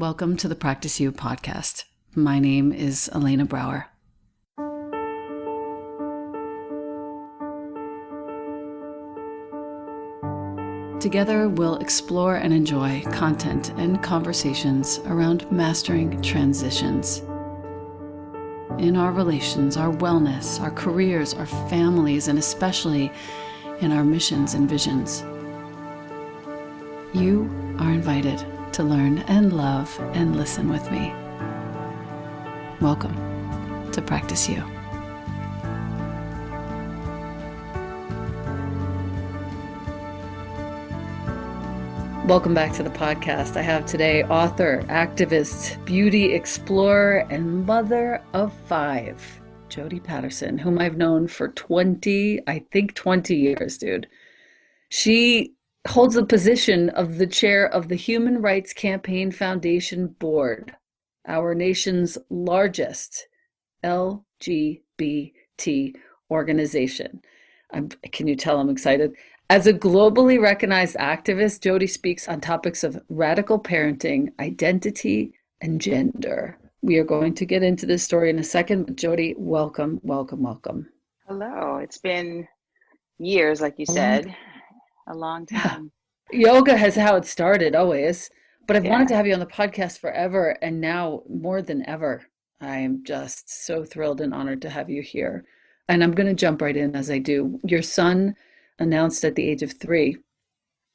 Welcome to the Practice You podcast. My name is Elena Brower. Together, we'll explore and enjoy content and conversations around mastering transitions in our relations, our wellness, our careers, our families, and especially in our missions and visions. You are invited to learn and love and listen with me. Welcome to Practice You. Welcome back to the podcast. I have today author, activist, beauty explorer, and mother of 5, Jodie Patterson, whom I've known for 20 years, dude. She holds the position of the chair of the Human Rights Campaign Foundation Board, our nation's largest LGBT organization. Can you tell I'm excited? As a globally recognized activist, Jodie speaks on topics of radical parenting, identity, and gender. We are going to get into this story in a second, but Jodie, welcome. Hello. It's been years, like you said, a long time. Yeah. Yoga has how it started always, but I've wanted to Yeah. have you on the podcast forever, and now more than ever, I am just so thrilled and honored to have you here. And I'm going to jump right in as I do. Your son announced at the age of 3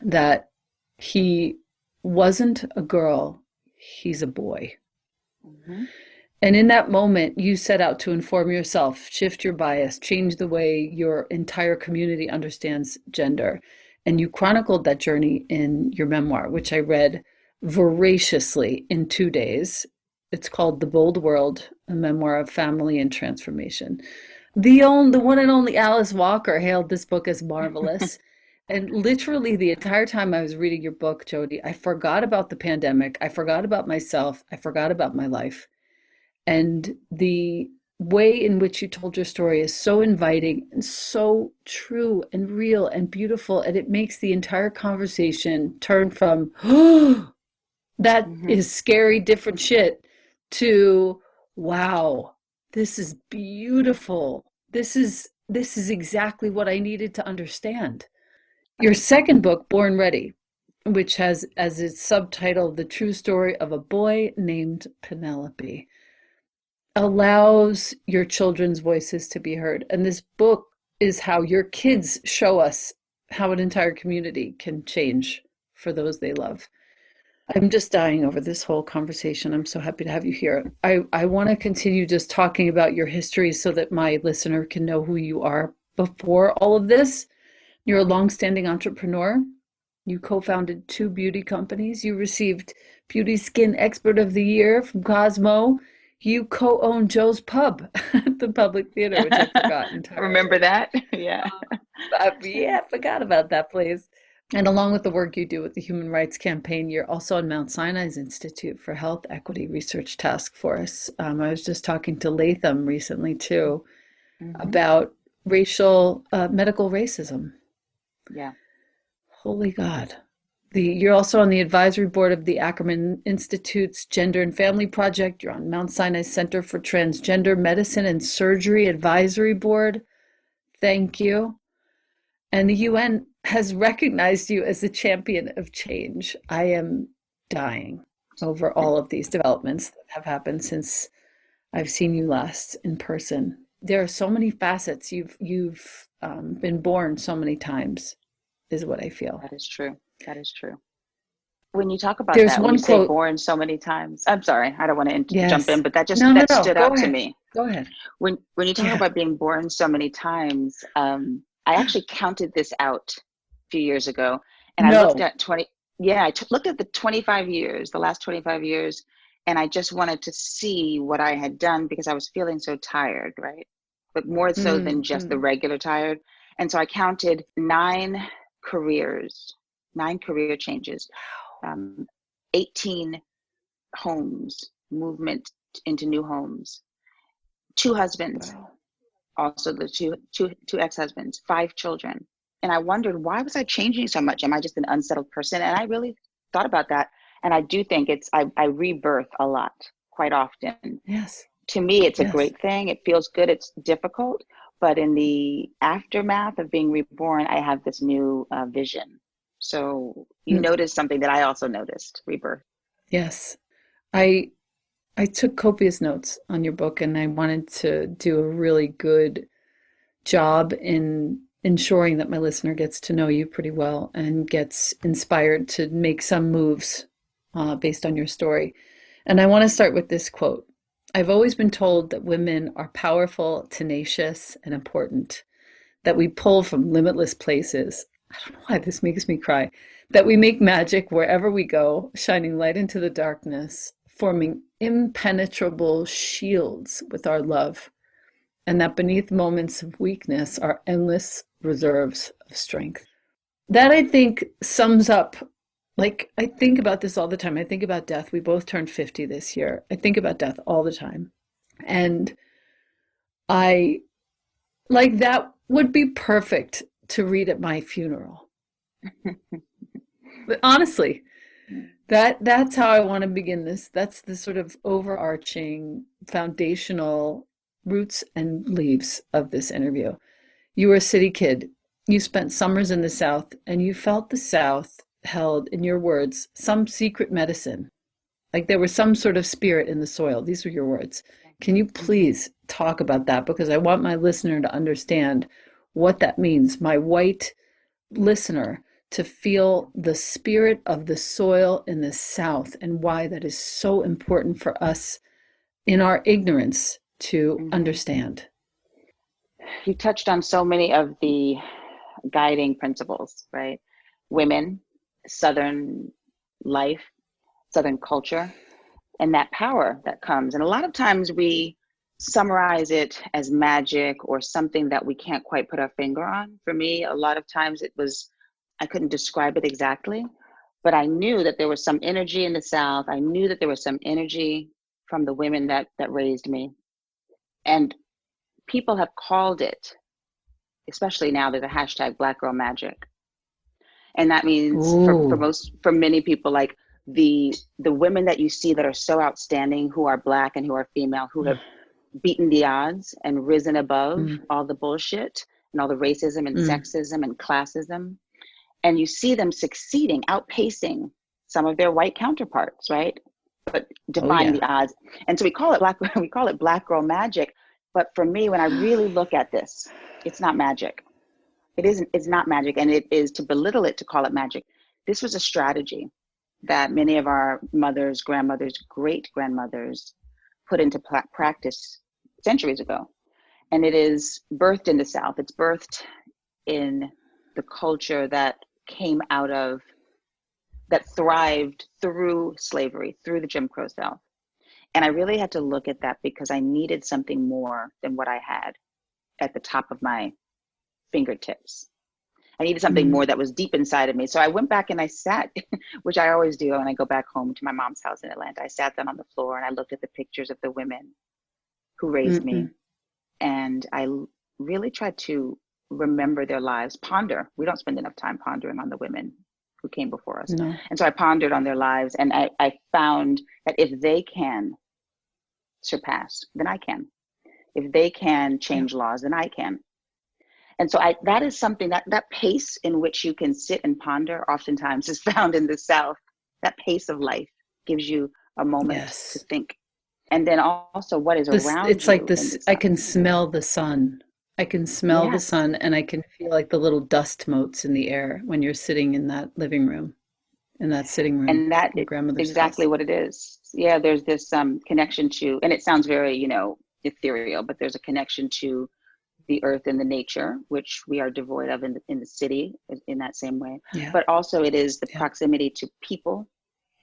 that he wasn't a girl, he's a boy. Mm-hmm. And in that moment, you set out to inform yourself, shift your bias, change the way your entire community understands gender. And you chronicled that journey in your memoir, which I read voraciously in 2 days. It's called The Bold World, a memoir of family and transformation. The one and only Alice Walker hailed this book as marvelous. And literally the entire time I was reading your book, Jodie, I forgot about the pandemic. I forgot about myself. I forgot about my life. And the way in which you told your story is so inviting and so true and real and beautiful. And it makes the entire conversation turn from, oh, that is scary, different shit, to, wow, this is beautiful. This is exactly what I needed to understand. Your second book, Born Ready, which has as its subtitle, The True Story of a Boy Named Penelope, allows your children's voices to be heard. And this book is how your kids show us how an entire community can change for those they love. I'm just dying over this whole conversation. I'm so happy to have you here. I want to continue just talking about your history so that my listener can know who you are before all of this. You're a longstanding entrepreneur. You co-founded 2 beauty companies. You received Beauty Skin Expert of the Year from Cosmo. You co-own Joe's Pub at the Public Theater, which I forgot entirely. Remember that? Yeah. I forgot about that place. And along with the work you do with the Human Rights Campaign, you're also on Mount Sinai's Institute for Health Equity Research Task Force. I was just talking to Latham recently, too, about medical racism. Yeah. Holy God. You're also on the advisory board of the Ackerman Institute's Gender and Family Project. You're on Mount Sinai Center for Transgender Medicine and Surgery Advisory Board. Thank you. And the UN has recognized you as a champion of change. I am dying over all of these developments that have happened since I've seen you last in person. There are so many facets. You've been born so many times, is what I feel. That is true. When you talk about There's that, one when you say quote, born so many times, I'm sorry, I don't want to yes. jump in, but that just No, stood go out ahead. to me. Go ahead. When you talk about being born so many times, I actually counted this out a few years ago, and I looked at looked at the last 25 years, and I just wanted to see what I had done because I was feeling so tired, right? But more so than just the regular tired. And so I counted 9 career changes, 18 homes, movement into new homes, 2 husbands, also the two ex-husbands, 5 children. And I wondered, why was I changing so much? Am I just an unsettled person? And I really thought about that. And I do think I rebirth a lot, quite often. Yes. To me, it's a Yes. great thing. It feels good. It's difficult. But in the aftermath of being reborn, I have this new vision. So you Mm, noticed something that I also noticed, rebirth. yes. I I took copious notes on your book and I wanted to do a really good job in ensuring that my listener gets to know you pretty well and gets inspired to make some moves based on your story. And I want to start with this quote. I've always been told that women are powerful, tenacious, and important, that we pull from limitless places. I don't know why this makes me cry. That we make magic wherever we go, shining light into the darkness, forming impenetrable shields with our love, and that beneath moments of weakness are endless reserves of strength. That I think sums up, like, I think about this all the time. I think about death. We both turned 50 this year. I think about death all the time. And I, like, that would be perfect to read at my funeral. But honestly, that's how I want to begin this. That's the sort of overarching foundational roots and leaves of this interview. You were a city kid. You spent summers in the South, and you felt the South held, in your words, some secret medicine. Like there was some sort of spirit in the soil. These were your words. Can you Mhm. please talk about that? Because I want my listener to understand what that means. My white listener to feel the spirit of the soil in the South and why that is so important for us in our ignorance to Mhm. understand. You touched on so many of the guiding principles, right? Women, Southern life, Southern culture, and that power that comes. And a lot of times we summarize it as magic or something that we can't quite put our finger on. For me, a lot of times it was, I couldn't describe it exactly, but I knew that there was some energy in the South. I knew that there was some energy from the women that raised me. And people have called it, especially now, there's a hashtag Black Girl Magic. And that means Ooh. for many people, like the women that you see that are so outstanding, who are Black and who are female, who have beaten the odds and risen above Mm, all the bullshit and all the racism and mm. sexism and classism, and you see them succeeding, outpacing some of their white counterparts, right? But Oh, defying yeah. the odds. And so we call it Black Girl Magic. But for me, when I really look at this, it's not magic. It's not magic, and it is to belittle it to call it magic. This was a strategy that many of our mothers, grandmothers, great grandmothers put into practice centuries ago. And it is birthed in the South. It's birthed in the culture that came out of, that thrived through slavery, through the Jim Crow South. And I really had to look at that because I needed something more than what I had at the top of my fingertips. I needed something Mm, more that was deep inside of me. So I went back and I sat, which I always do when I go back home to my mom's house in Atlanta. I sat down on the floor and I looked at the pictures of the women who raised mm, me. mm. And I really tried to remember their lives, ponder. We don't spend enough time pondering on the women who came before us. No. And so I pondered on their lives, and I found that if they can surpass, then I can. If they can Yeah. change laws, then I can. And so that is something that pace in which you can sit and ponder oftentimes is found in the South. That pace of life gives you a moment to Yes. think. And then also what is This, around it's like you in this, the I South. can smell the sun. I can smell the Yes. sun and I can feel like the little dust motes in the air when you're sitting in that living room, in that sitting room And that in your is grandmother's exactly house. what it is. Yeah, there's this connection to, and it sounds very, ethereal, but there's a connection to the earth and the nature, which we are devoid of in the city in that same way. Yeah. But also it is the Yeah. proximity to people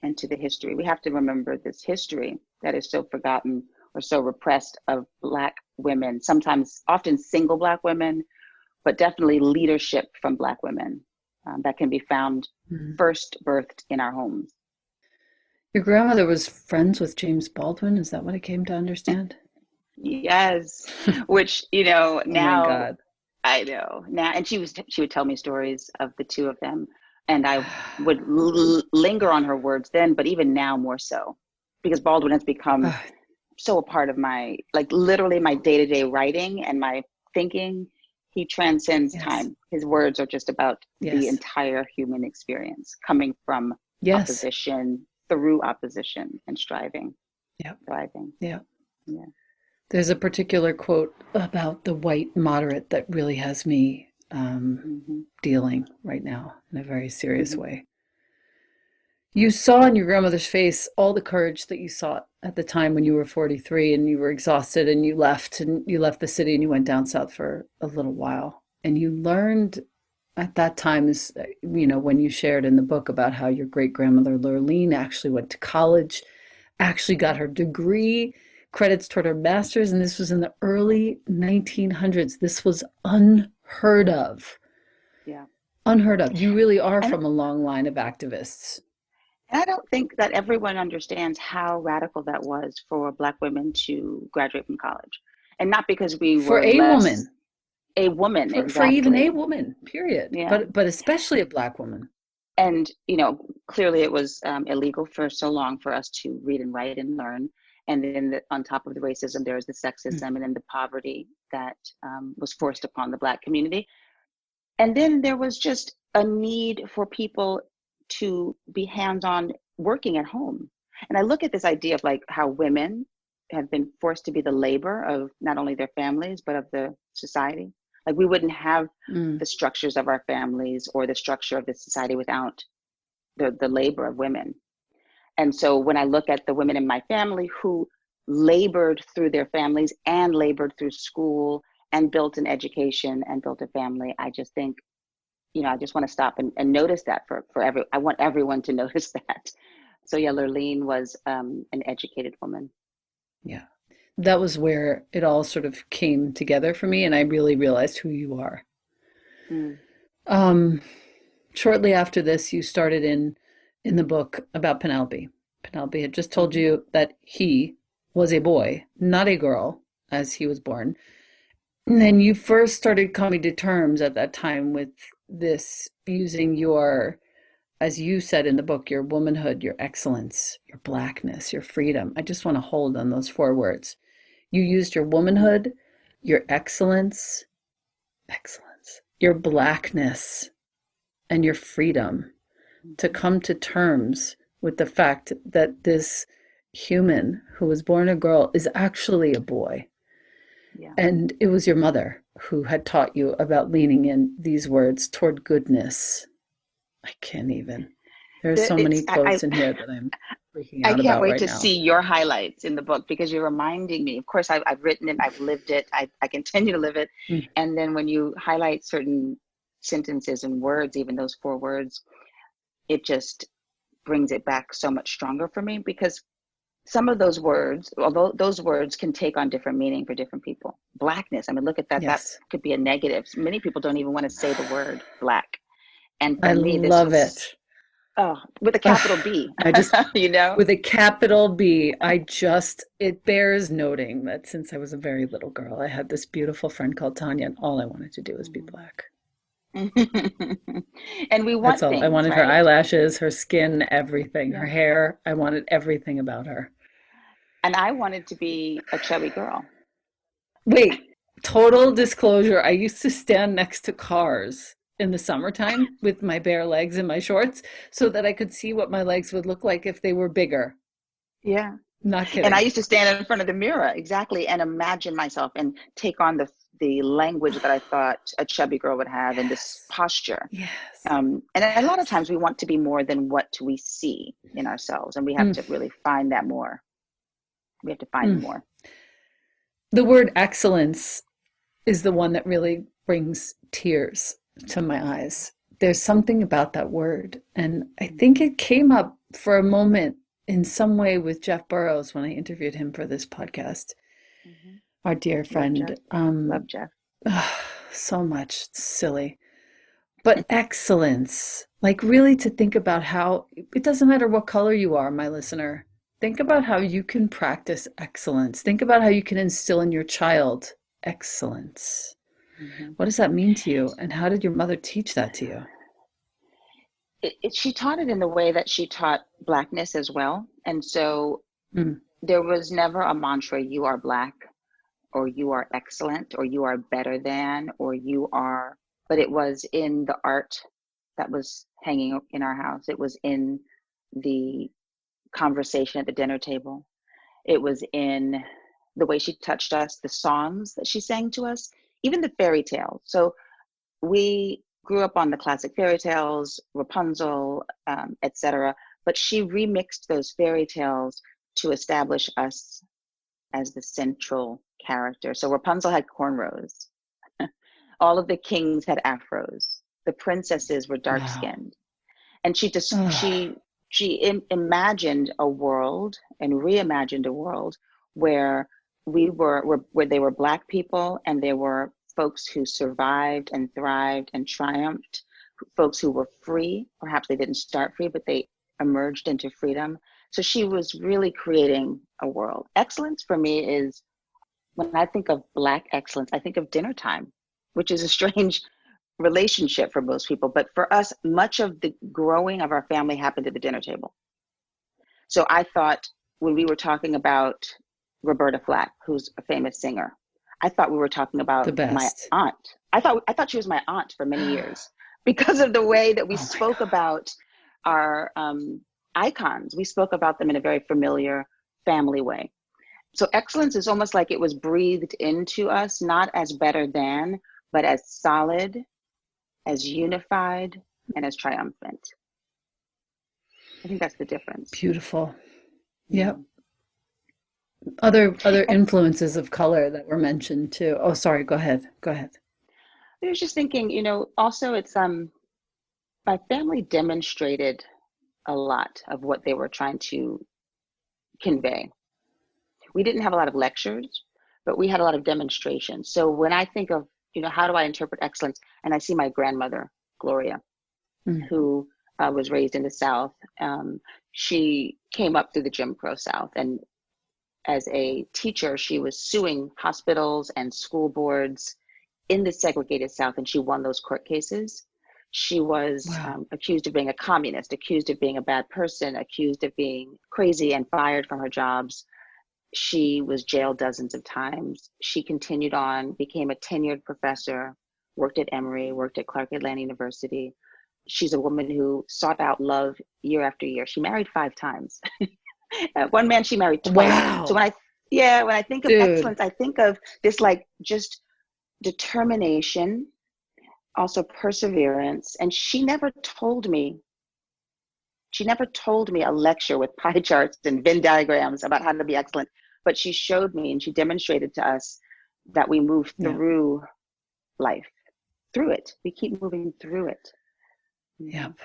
and to the history. We have to remember this history that is so forgotten or so repressed of Black women, sometimes often single Black women, but definitely leadership from Black women that can be found Mm. first birthed in our homes. Your grandmother was friends with James Baldwin. Is that what I came to understand? Yes, which Oh my now God. I know now, and she would tell me stories of the two of them. And I would linger on her words then, but even now more so, because Baldwin has become Ah, so a part of my, like literally my day-to-day writing and my thinking. He transcends yes, time. His words are just about the yes, entire human experience, coming from yes. opposition, through opposition, and striving, Yeah, thriving. yeah. Yeah. There's a particular quote about the white moderate that really has me Mm-hmm. dealing right now in a very serious Mm-hmm. way. You saw in your grandmother's face all the courage that you saw at the time when you were 43 and you were exhausted and you left the city and you went down south for a little while. And you learned at that time is, when you shared in the book about how your great grandmother Lurleen actually went to college, actually got her degree, credits toward her master's, and this was in the early 1900s. This was unheard of. Yeah. Unheard of. You really are And from a long line of activists. I don't think that everyone understands how radical that was for Black women to graduate from college. And not because we For were a less woman, a woman, for even a exactly. woman, period. Yeah. But especially a Black woman. And, clearly it was illegal for so long for us to read and write and learn. And then on top of the racism, there was the Mm. sexism and then the poverty that was forced upon the Black community. And then there was just a need for people to be hands-on working at home. And I look at this idea of like how women have been forced to be the labor of not only their families, but of the society. Like we wouldn't have Mm. the structures of our families or the structure of the society without the labor of women. And so when I look at the women in my family who labored through their families and labored through school and built an education and built a family, I just think, I just want to stop and notice that I want everyone to notice that. So yeah, Lurleen was an educated woman. Yeah. That was where it all sort of came together for me, and I really realized who you are. Mm. Um, Shortly after this, you started in the book about Penelope. Penelope had just told Mm-hmm. you that he was a boy, not a girl, as he was born. And then you first started coming to terms at that time with this using your, as you said in the book, your womanhood, your excellence, your blackness, your freedom. I just want to hold on those four words. You used your Mm-hmm. womanhood, your excellence, your blackness, and your freedom to Mm-hmm. come to terms with the fact that this human who was born a girl is actually a boy. Yeah. And it was your mother who had taught you about leaning in these words toward goodness. I can't even. There are so many It's quotes in here that I'm freaking I out can't about wait right to now. see your highlights in the book because you're reminding me. Of course, I've written it, I've lived it, I continue to live it. Mm. And then when you highlight certain sentences and words, even those four words, it just brings it back so much stronger for me because some of those words, although those words can take on different meaning for different people. Blackness, I mean, look at that. That Yes, could be a negative. Many people don't even want to say the word black. And I for me, this love was, it. oh, with a Ugh, capital B, I just, you know? with a capital B, it bears noting that since I was a very little girl, I had this beautiful friend called Tanya, and all I wanted to do was be Mhm. black. And we That's want all. I things, wanted her right? eyelashes, her skin, everything, her Yeah. hair. I wanted everything about her. And I wanted to be a chubby girl. Wait, total disclosure. I used to stand next to cars in the summertime with my bare legs and my shorts so that I could see what my legs would look like if they were bigger. Yeah. Not And I kidding. used to stand in front of the mirror, exactly, and imagine myself and take on the language that I thought a chubby girl would have and this Yes. posture. Yes. And a lot of Yes. times we want to be more than what we see in ourselves, and we have Mm, to really find that more. We have to find mm. more. The word excellence is the one that really brings tears to my eyes. There's something about that word. And I think Mm-hmm. it came up for a moment in some way with Jeff Burrows when I interviewed him for this podcast, Mm-hmm. our dear Love Jeff. friend. Love Jeff. So much silly. But excellence, like really to think about how it doesn't matter what color you are, my listener. Think about Right. how you can practice excellence. Think about how you can instill in your child excellence. Mm-hmm. What does that mean to you? And how did your mother teach that to you? she taught it in the way that she taught Blackness as well. And so Mm. there was never a mantra, you are Black, or you are excellent, or you are better than, or you are, but it was in the art that was hanging in our house. It was in the conversation at the dinner table. It was in the way she touched us, the songs that she sang to us, even the fairy tales. So we grew up on the classic fairy tales, Rapunzel, etc. But she remixed those fairy tales to establish us as the central character. So Rapunzel had cornrows. All of the kings had afros. The princesses were dark Wow. skinned. And she just Oh, imagined a world and reimagined a world where where they were Black people, and there were folks who survived and thrived and triumphed, folks who were free. Perhaps they didn't start free, but they emerged into freedom. So she was really creating a world. Excellence for me is, when I think of Black excellence, I think of dinner time, which is a strange relationship for most people. But for us, much of the growing of our family happened at the dinner table. So I thought, when we were talking about Roberta Flack, who's a famous singer, I thought we were talking the about my best. aunt. I thought she was my aunt for many years because of the way that we Oh my spoke God. about our icons. We spoke about them in a very familiar family way. So excellence is almost like it was breathed into us, not as better than, but as solid, as unified, and as triumphant. I think that's the difference. Beautiful. Yeah. Yep. Other And influences of color that were mentioned too. Oh, sorry. Go ahead. Go ahead. I was just thinking, also it's my family demonstrated a lot of what they were trying to convey. We didn't have a lot of lectures, but we had a lot of demonstrations. So when I think of, how do I interpret excellence? And I see my grandmother, Gloria, Mm. who was raised in the South. She came up through the Jim Crow South, and as a teacher, she was suing hospitals and school boards in the segregated South, and she won those court cases. She was Wow. accused of being a communist, accused of being a bad person, accused of being crazy, and fired from her jobs. She was jailed dozens of times. She continued on, became a tenured professor, worked at Emory, worked at Clark Atlanta University. She's a woman who sought out love year after year. She married 5 times. One man she married twice. So Wow. when I think of Dude. excellence, I think of this, like, just determination, also perseverance. And she never told me a lecture with pie charts and Venn diagrams about how to be excellent, but she showed me and she demonstrated to us that we move Yeah. through life, through it. We keep moving through it. Yep. Mhm.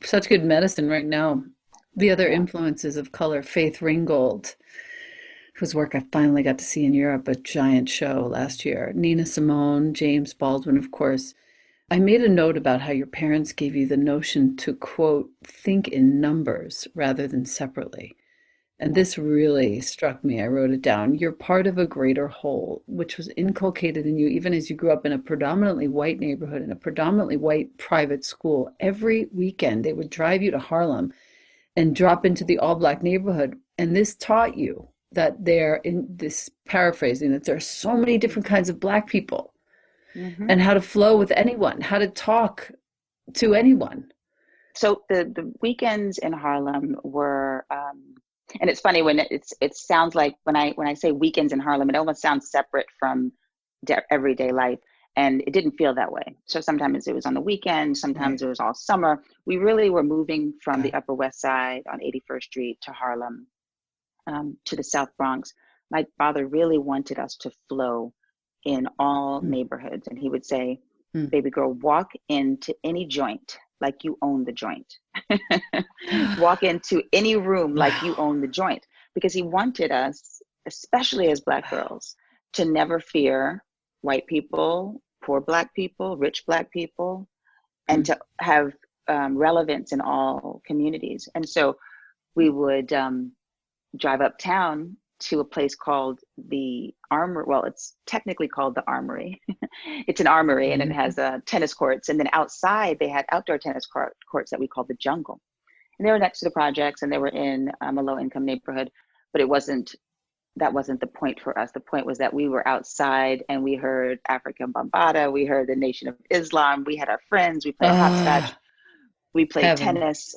Such good medicine right now. The other Yeah. influences of color, Faith Ringgold, whose work I finally got to see in Europe, a giant show last year. Nina Simone, James Baldwin, of course. I made a note about how your parents gave you the notion to, quote, think in numbers rather than separately. And Yeah. this really struck me. I wrote it down. You're part of a greater whole, which was inculcated in you even as you grew up in a predominantly white neighborhood, in a predominantly white private school. Every weekend, they would drive you to Harlem and drop into the all black neighborhood. And this taught you that there, in this paraphrasing, that there are so many different kinds of black people Mm-hmm. and how to flow with anyone, how to talk to anyone. So the weekends in Harlem were, and it's funny when it sounds like, when I say weekends in Harlem, it almost sounds separate from everyday life, and it didn't feel that way. So sometimes it was on the weekend, sometimes Right. it was all summer. We really were moving from the Okay. Upper West Side on 81st Street to Harlem, to the South Bronx. My father really wanted us to flow in all Mm, neighborhoods. And he would say, mm. baby girl, walk into any joint like you own the joint. Walk into any room like you Wow. own the joint. Because he wanted us, especially as Black Wow. girls, to never fear white people, poor Black people, rich Black people, and Mm, to have relevance in all communities. And so we would drive uptown to a place called the Armory. Well, it's technically called the Armory. It's an armory, and it has tennis courts. And then outside, they had outdoor tennis courts that we called the Jungle. And they were next to the projects, and they were in a low-income neighborhood. But that wasn't the point for us. The point was that we were outside, and we heard African Bambaataa. We heard the Nation of Islam. We had our friends. We played hopscotch. We played Heaven. tennis,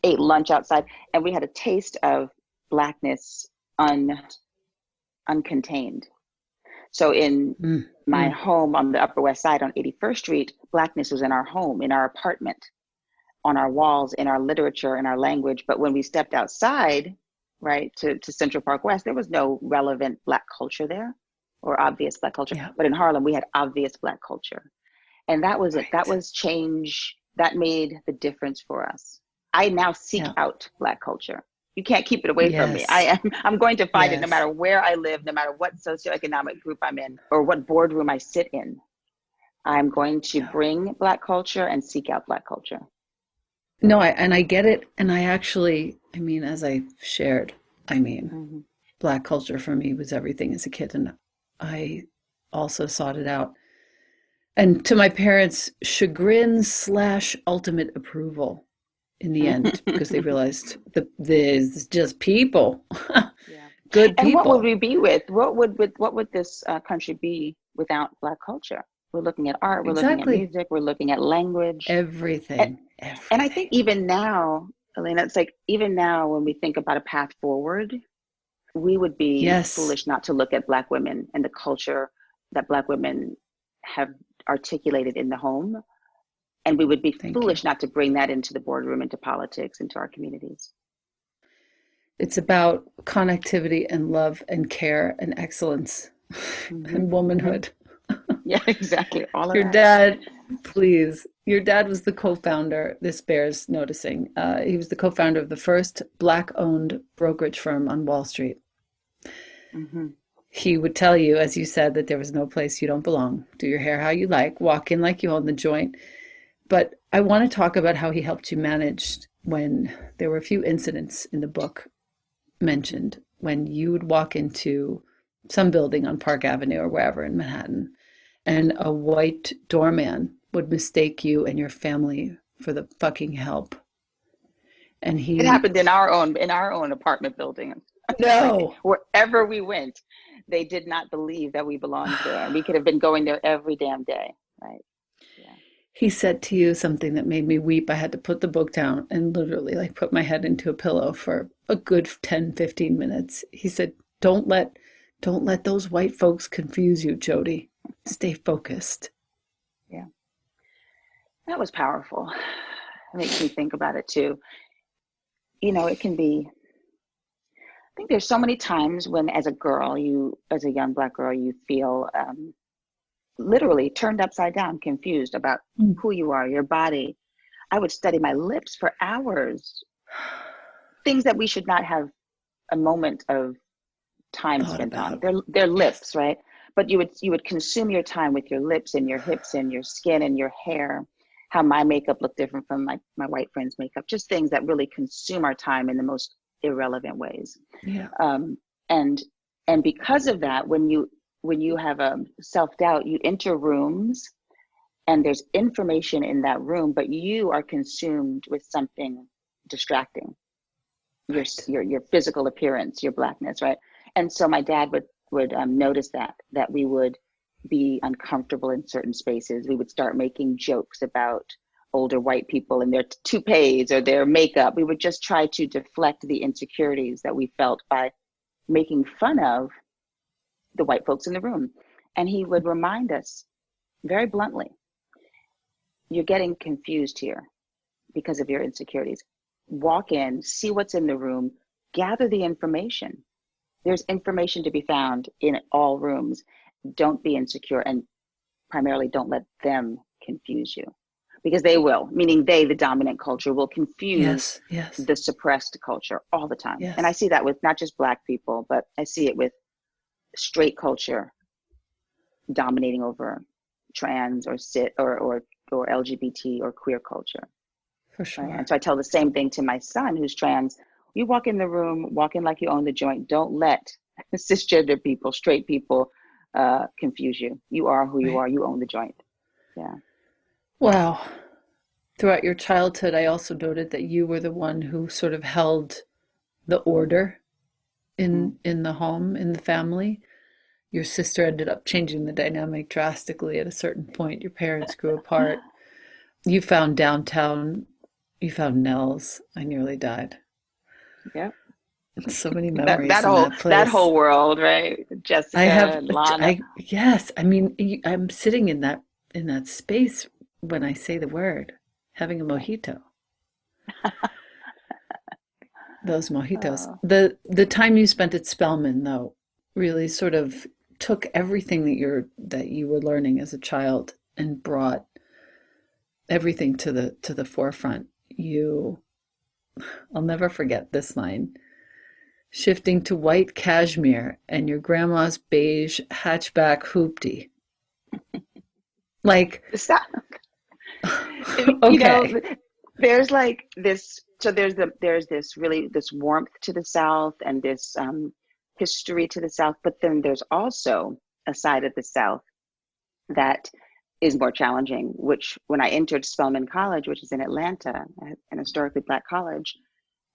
ate lunch outside, and we had a taste of Blackness uncontained. So in my home on the Upper West Side on 81st Street, Blackness was in our home, in our apartment, on our walls, in our literature, in our language. But when we stepped outside, right, to Central Park West, there was no relevant Black culture there, or obvious Black culture. Yeah. But in Harlem, we had obvious Black culture. And that was it. That was change. That made the difference for us. I now seek out Black culture. You can't keep it away from me. I'm going to find it no matter where I live, no matter what socioeconomic group I'm in, or what boardroom I sit in. I'm going to bring Black culture and seek out Black culture. No, I get it. And I actually, as I shared, Black culture for me was everything as a kid. And I also sought it out. And to my parents' chagrin / ultimate approval in the end, because they realized there's just people, good people. And what would we be with? What would this country be without Black culture? We're looking at art, we're looking at music, we're looking at language. Everything. And I think even now, Elena, it's like even now when we think about a path forward, we would be foolish not to look at Black women and the culture that Black women have articulated in the home. And we would be foolish not to bring that into the boardroom, into politics, into our communities. It's about connectivity and love and care and excellence and womanhood. Yeah, exactly. All of Your that. dad, please. Your dad was the co-founder, this bears noticing. He was the co-founder of the first Black-owned brokerage firm on Wall Street. He would tell you, as you said, that there was no place you don't belong. Do your hair how you like, walk in like you own the joint. But I want to talk about how he helped you manage when there were a few incidents in the book mentioned when you would walk into some building on Park Avenue or wherever in Manhattan, and a white doorman would mistake you and your family for the fucking help. And it happened in our own apartment building. No. Wherever we went, they did not believe that we belonged there. We could have been going there every damn day, right? Yeah. He said to you something that made me weep. I had to put the book down and literally put my head into a pillow for a good 10, 15 minutes. He said, don't let those white folks confuse you, Jodie. Stay focused. Yeah. That was powerful. It makes me think about it too. It can be, I think there's so many times when as a young Black girl, you feel literally turned upside down, confused about who you are, your body. I would study my lips for hours. Things that we should not have a moment of time spent on. They're lips, right? But you would consume your time with your lips and your hips and your skin and your hair. How my makeup looked different from my white friends' makeup. Just things that really consume our time in the most irrelevant ways. Yeah. And because of that, when you have a self-doubt, you enter rooms and there's information in that room, but you are consumed with something distracting. Your physical appearance, your Blackness, right? And so my dad would notice that we would be uncomfortable in certain spaces. We would start making jokes about older white people and their toupees or their makeup. We would just try to deflect the insecurities that we felt by making fun of the white folks in the room. And he would remind us very bluntly, you're getting confused here because of your insecurities. Walk in, see what's in the room, gather the information. There's information to be found in all rooms. Don't be insecure, and primarily don't let them confuse you, because they will, meaning they, the dominant culture, will confuse the suppressed culture all the time. And I see that with not just Black people, but I see it with straight culture dominating over trans or cis or LGBT or queer culture. For sure. Right? And so I tell the same thing to my son who's trans. You walk in the room, walk in like you own the joint. Don't let cisgender people, straight people confuse you. You are who you Right. are. You own the joint. Yeah. Wow. Throughout your childhood, I also noted that you were the one who sort of held the order Mm. in the home, in the family. Your sister ended up changing the dynamic drastically at a certain point. Your parents grew apart. You found downtown, you found Nels. I nearly died. Yeah. So many That memories in that that place. whole world, right? I Jessica have, and Lana. yes. I mean, I'm sitting in that space when I say the word, having a Yeah. mojito. Those mojitos. Oh, The time you spent at Spelman, though, really sort of took everything that you were learning as a child and brought everything to the forefront. I'll never forget this line. Shifting to white cashmere and your grandma's beige hatchback hoopty. Like, the South, you know, okay. there's like this. So there's this really this warmth to the South and this history to the South, but then there's also a side of the South that is more challenging. Which when I entered Spelman College, which is in Atlanta, an historically Black college,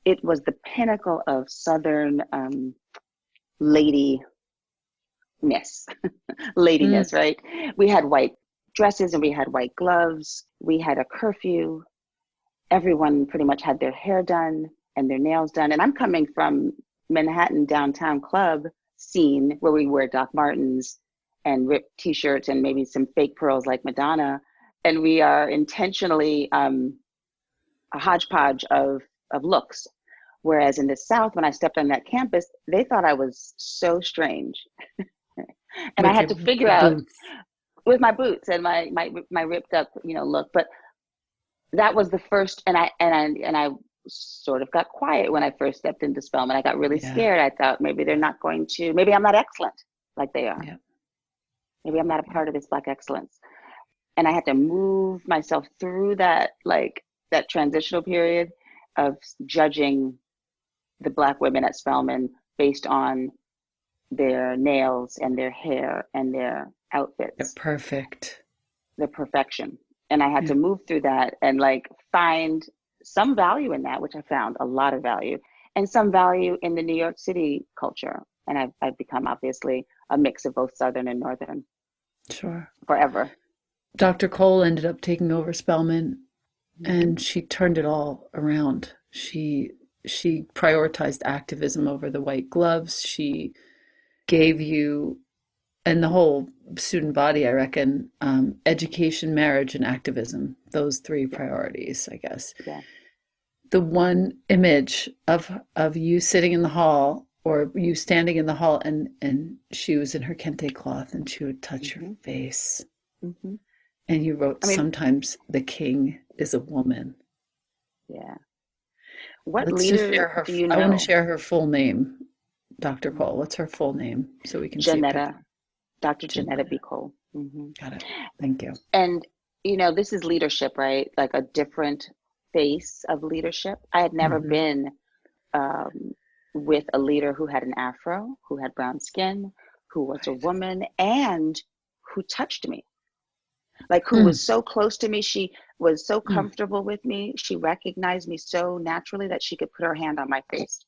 it was the pinnacle of Southern ladiness, Mm, ladiness, right? We had white dresses and we had white gloves. We had a curfew. Everyone pretty much had their hair done and their nails done. And I'm coming from Manhattan downtown club scene where we wear Doc Martens and ripped t-shirts and maybe some fake pearls like Madonna. And we are intentionally a hodgepodge of looks. Whereas in the South, when I stepped on that campus, they thought I was so strange. And I with had to figure your out boots. with my boots and my ripped up, look. But that was the first, and I sort of got quiet when I first stepped into Spelman. I got really Yeah. scared. I thought maybe they're not going to, maybe I'm not excellent like they are. Yeah. Maybe I'm not a Yeah. part of this Black excellence. And I had to move myself through that, like that transitional period of judging the Black women at Spelman based on their nails and their hair and their Yeah. outfits, Perfect. the perfection. And I had Yeah. to move through that and like find some value in that, which I found a lot of value, and some value in the New York City culture. And I've become obviously a mix of both Southern and Northern Sure. forever. Dr. Cole ended up taking over Spelman Mm-hmm. and she turned it all around. She prioritized activism over the white gloves. She gave you and the whole student body, I reckon, education, marriage, and activism. Those three Yeah, priorities, I guess. yeah. The one image of you sitting in the hall or you standing in the hall and she was in her kente cloth and she would touch your Mm-hmm. face Mm-hmm. and you wrote I mean, sometimes the king is a woman. yeah. What Let's just leader share her. do you I want to know? share her full name, Dr. Mm. Cole. What's her full name so we can see a Janetta, picture? Dr. Janetta Janetta. B. Cole. Mm-hmm. Got it. Thank you. And, this is leadership, right? Like a different face of leadership. I had never Hmm. been um, with a leader who had an afro, who had brown skin, who was a Right. woman, and who touched me. Like who Mm, was so close to me. She was so mm, comfortable with me. She recognized me so naturally that she could put her hand on my face,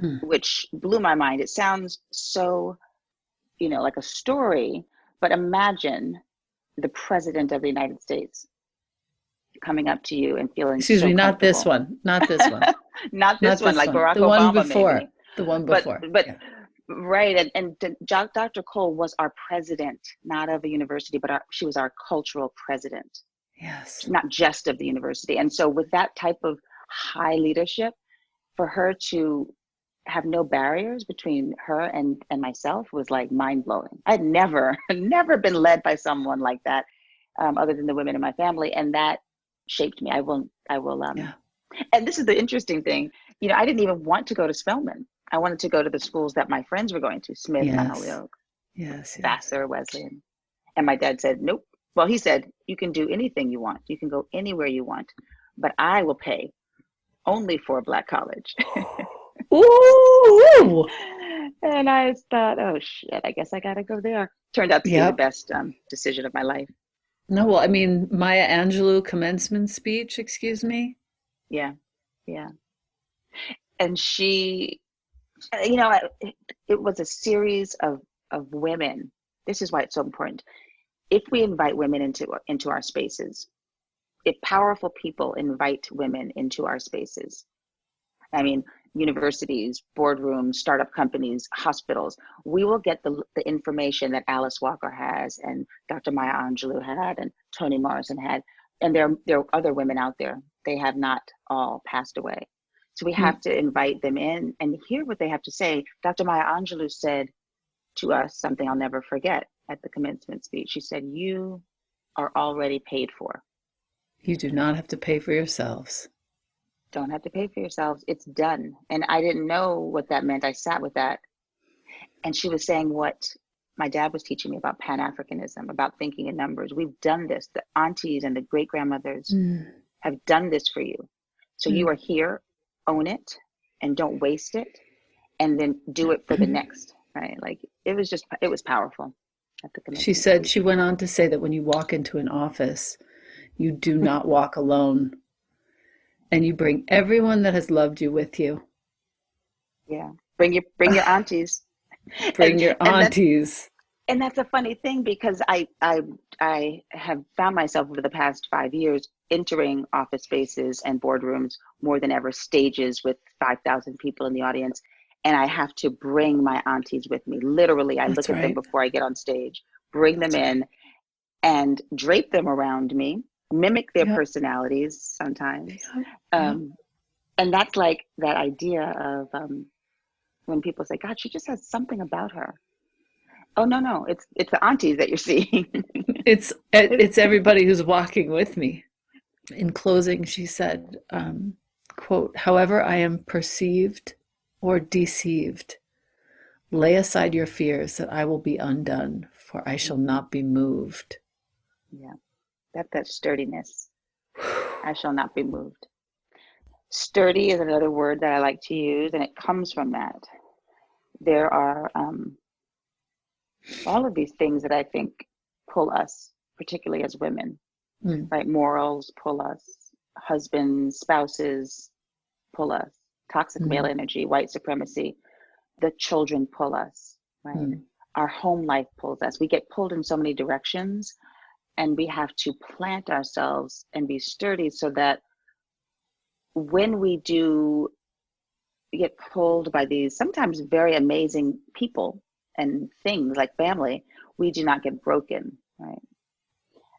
mm. which blew my mind. It sounds so, like a story, but imagine the president of the United States coming up to you and feeling Excuse so me, not this comfortable. one. Not this one. Not this Not one, this like one. Barack The one Obama, before. maybe. The one But before. but Yeah. right, and Dr. Cole was our president, not of a university, but she was our cultural president, Yes. not just of the university. And so, with that type of high leadership, for her to have no barriers between her and myself was like mind blowing. I'd never never been led by someone like that, other than the women in my family, and that shaped me. I will. Yeah. And this is the interesting thing. I didn't even want to go to Spelman. I wanted to go to the schools that my friends were going to: Smith, Mount Yes. Holyoke, Yes. Yes. Vassar, Wesleyan. And my dad said, nope. Well, he said, you can do anything you want. You can go anywhere you want, but I will pay only for a Black college. Ooh. And I thought, oh shit, I guess I gotta go there. Turned out to be the Yep. best decision of my life. No, well, I mean, Maya Angelou commencement speech, excuse me. Yeah, yeah. And she, it was a series of women. This is why it's so important. If we invite women into our spaces, if powerful people invite women into our spaces, I mean, universities, boardrooms, startup companies, hospitals, we will get the information that Alice Walker has and Dr. Maya Angelou had and Toni Morrison had. And there are other women out there. They have not all passed away. So we have to invite them in and hear what they have to say. Dr. Maya Angelou said to us something I'll never forget at the commencement speech. She said, "You are already paid for. You do not have to pay for yourselves." Don't have to pay for yourselves. It's done." And I didn't know what that meant. I sat with that. And she was saying what my dad was teaching me about Pan-Africanism, about thinking in numbers. We've done this. The aunties and the great grandmothers Mm. have done this for you. So you are here, own it, and don't waste it, and then do it for the next, right? Like it was powerful at the She commencement said, speech. she went on to say that when you walk into an office, you do not walk alone, and you bring everyone that has loved you with you. Yeah. Bring your aunties. Bring your And that aunties. and that's a funny thing because I have found myself over the past 5 years entering office spaces and boardrooms more than ever, stages with 5,000 people in the audience, and I have to bring my aunties with me. Literally, I That's look at them right. before I get on stage, bring them That's right. in, and drape them around me, mimic their Yep. personalities sometimes, Yep. Yep. um, and that's like that idea of when people say, "God, she just has something about her." Oh no, no, it's the aunties that you're seeing. It's everybody who's walking with me. In closing, she said, quote, "However I am perceived or deceived, lay aside your fears that I will be undone, for I shall Mhm. not be moved." Yeah, that sturdiness. I shall not be moved. Sturdy is another word that I like to use, and it comes from that. There are all of these things that I think pull us, particularly as women, Mm, right? Morals pull us, husbands, spouses pull us, toxic male mm, energy, white supremacy, the children pull us, right? mm. Our home life pulls us. We get pulled in so many directions, and we have to plant ourselves and be sturdy so that when we do get pulled by these sometimes very amazing people and things like family, we do not get broken, right?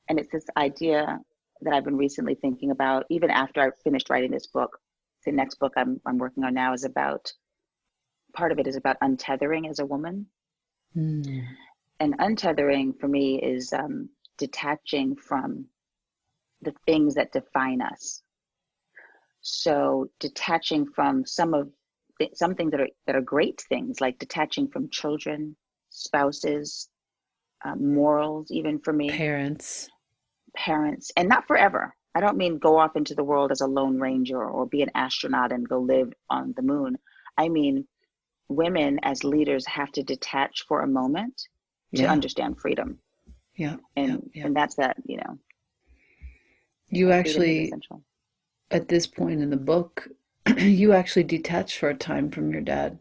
And it's this idea that I've been recently thinking about, even after I finished writing this book. The next book I'm working on now is about, part of it is about untethering as a woman. Mm. And untethering for me is detaching from the things that define us. So detaching from some things that are great things, like detaching from children, spouses, morals, even for me, Parents. parents, and not forever. I don't mean go off into the world as a lone ranger or be an astronaut and go live on the moon. I mean, women as leaders have to detach for a moment to Yeah. understand freedom. Yeah. Yeah. And Yeah. and that's that, You freedom is actually, essential. at this point in the book, you actually detached for a time from your dad.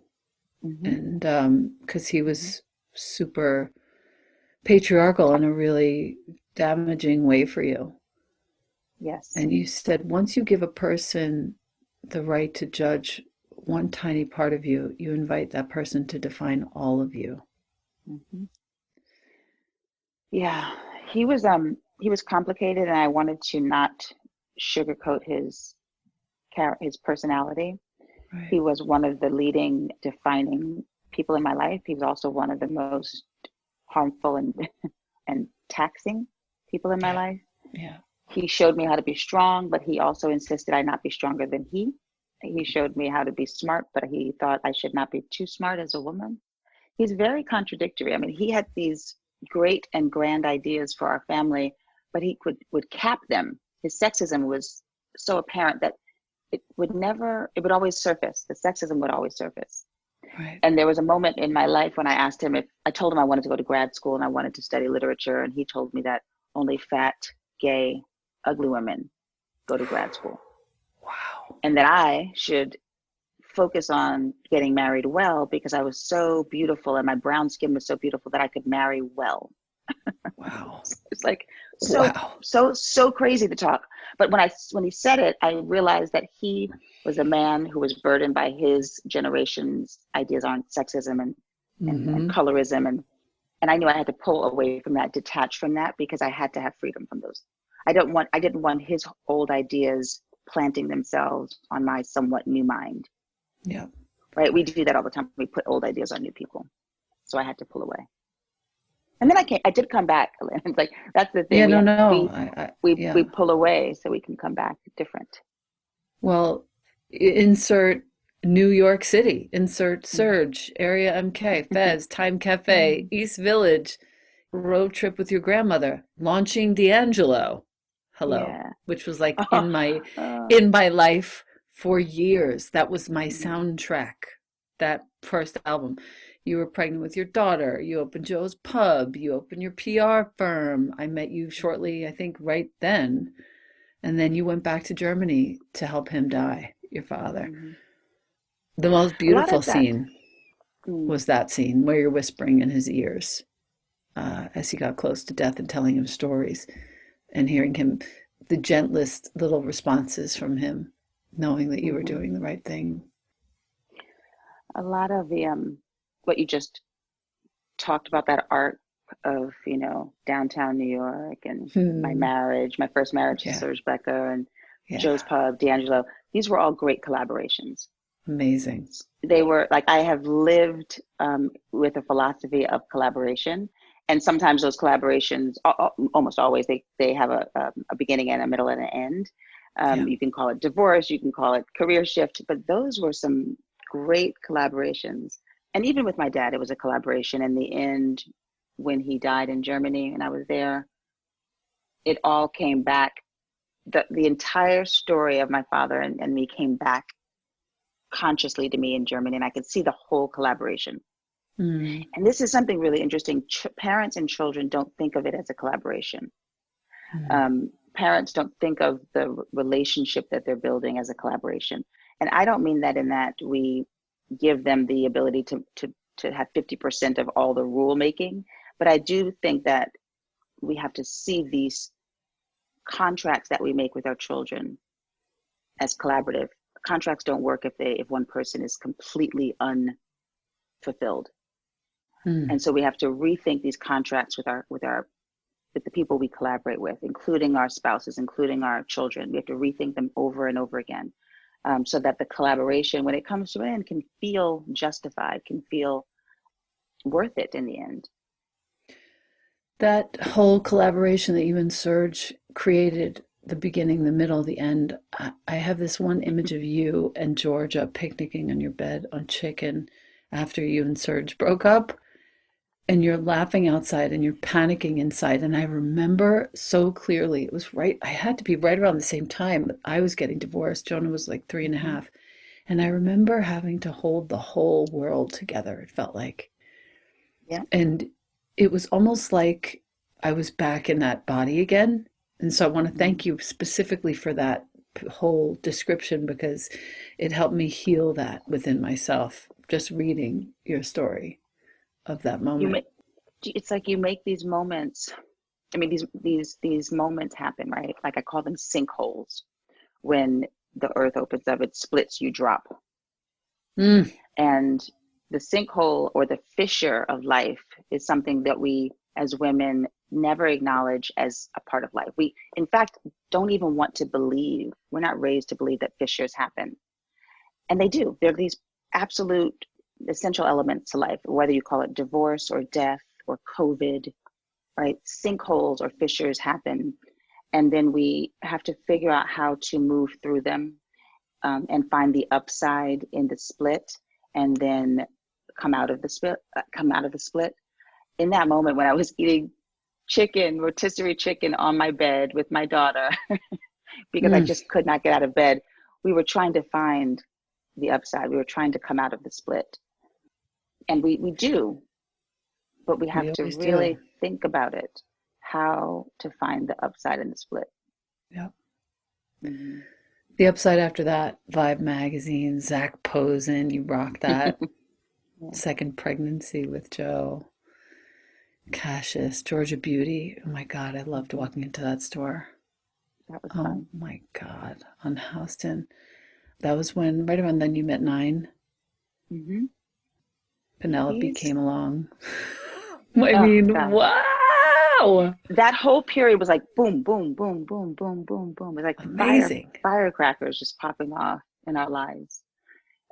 Hmm. And because he Hmm. was super patriarchal in a really damaging way for you. Yes. And you said once you give a person the right to judge one tiny part of you, you invite that person to define all of you. Hmm. Yeah, he was complicated, and I wanted to not sugarcoat his personality. Right. He was one of the leading defining people in my life. He was also one of the most harmful and and taxing people in my Yeah. life. Yeah. He showed me how to be strong, but he also insisted I not be stronger than he. He showed me how to be smart, but he thought I should not be too smart as a woman. He's very contradictory. I mean, he had these great and grand ideas for our family, but he would cap them. His sexism was so apparent that it would always surface. The sexism would always surface. Right. And there was a moment in my life when I asked him if I told him I wanted to go to grad school and I wanted to study literature. And he told me that only fat, gay, ugly women go to grad school. Wow. And that I should focus on getting married well because I was so beautiful and my brown skin was so beautiful that I could marry well. Wow. It's like Wow. so crazy to talk. But when he said it, I realized that he was a man who was burdened by his generation's ideas on sexism and Mm-hmm. colorism and I knew I had to pull away from that, detach from that because I had to have freedom from those. I didn't want his old ideas planting themselves on my somewhat new mind. Yeah. Right? We do that all the time. We put old ideas on new people. So I had to pull away. And then I did come back. It's like that's the thing. Yeah, no, no. Yeah. We pull away so we can come back different. Well, insert New York City, insert Mm. Surge, Area MK, Fez, Time Cafe, East Village, road trip with your grandmother, launching D'Angelo. Hello, Yeah. which was like Oh, in my life for years. That was my mm, soundtrack. That first album. You were pregnant with your daughter. You opened Joe's Pub. You opened your PR firm. I met you shortly, I think, right then. And then you went back to Germany to help him die, your father. mhm. The most A lot beautiful of that. scene Mm, was that scene where you're whispering in his ears as he got close to death and telling him stories and hearing him, the gentlest little responses from him, knowing that you were mhm. doing the right thing. A lot of the what you just talked about, that arc of downtown New York and Hmm. my first marriage to Yeah. Serge Becker and Yeah. Joe's Pub, D'Angelo. These were all great collaborations. Amazing. They were like I have lived with a philosophy of collaboration, and sometimes those collaborations, almost always, they have a beginning and a middle and an end. Yeah. You can call it divorce, you can call it career shift, but those were some great collaborations. And even with my dad, it was a collaboration. In the end, when he died in Germany and I was there, it all came back. The entire story of my father and me came back consciously to me in Germany, and I could see the whole collaboration. Hmm. And this is something really interesting. Parents and children don't think of it as a collaboration. Hmm. Parents don't think of the relationship that they're building as a collaboration. And I don't mean that in that we give them the ability to have 50% of all the rule making, but I do think that we have to see these contracts that we make with our children as collaborative. Contracts don't work if one person is completely unfulfilled. Hmm. And so we have to rethink these contracts with the people we collaborate with, including our spouses, including our children. We have to rethink them over and over again, so that the collaboration, when it comes to an end, can feel justified, can feel worth it in the end. That whole collaboration that you and Serge created, the beginning, the middle, the end. I have this one image of you and Georgia picnicking on your bed on chicken after you and Serge broke up, and you're laughing outside and you're panicking inside. And I remember so clearly, it was right, I had to be right around the same time I was getting divorced. Jonah was like three and a Mm-hmm. half. And I remember having to hold the whole world together, it felt like. Yeah. And it was almost like I was back in that body again. And so I want to Mm-hmm. thank you specifically for that whole description because it helped me heal that within myself, just reading your story of that You moment. make it's like you make these moments. I mean, these moments happen, right? Like I call them sinkholes. When the earth opens up, it splits, you drop. Mm, And the sinkhole or the fissure of life is something that we as women never acknowledge as a part of life. We, in fact, don't even want to believe, we're not raised to believe that fissures happen. And they do. They're these absolute essential elements to life, whether you call it divorce or death or COVID, right? Sinkholes or fissures happen. And then we have to figure out how to move through them, and find the upside in the split, and then come out of the split. In that moment when I was eating chicken, rotisserie chicken on my bed with my daughter, because I mm. just could not get out of bed, we were trying to find the upside. We were trying to come out of the split. And we do, but we We have to always do. really think about it, how to find the upside in the split. Yep. Hmm. The upside after that, Vibe magazine, Zach Posen, you rock that. Yeah, Second pregnancy with Joe. Cassius, Georgia Beauty. Oh my God, I loved hmm, walking into that store. that was Oh fun. my God, on Houston. That was when, right around then, you met Nine. Hmm. Penelope He's, came along. I oh mean, gosh, wow! that whole period was like boom, boom, boom, boom, boom, boom, boom. It was like Amazing. firecrackers just popping off in our lives.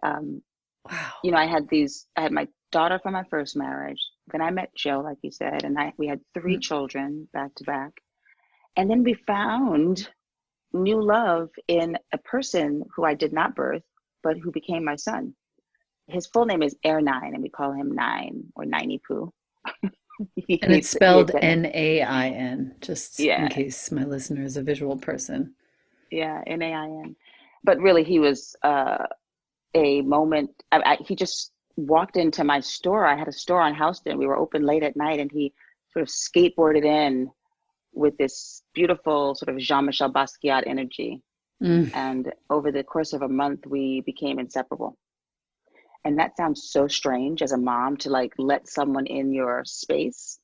Um, Wow. you know, I had my daughter from my first marriage. Then I met Joe, like you said, and we had three Mm, children back to back. And then we found new love in a person who I did not birth, but who became my son. His full name is Air Nine, and we call him Nine or Ninety Poo. he And it's hates he hates spelled that name. Nain, just in Yeah, case my listener is a visual person. yeah, Nain. But really, he was a moment. He just walked into my store. I had a store on Houston. We were open late at night, and he sort of skateboarded in with this beautiful sort of Jean-Michel Basquiat energy. Mm, And over the course of a month, we became inseparable. And that sounds so strange as a mom to like let someone in your space,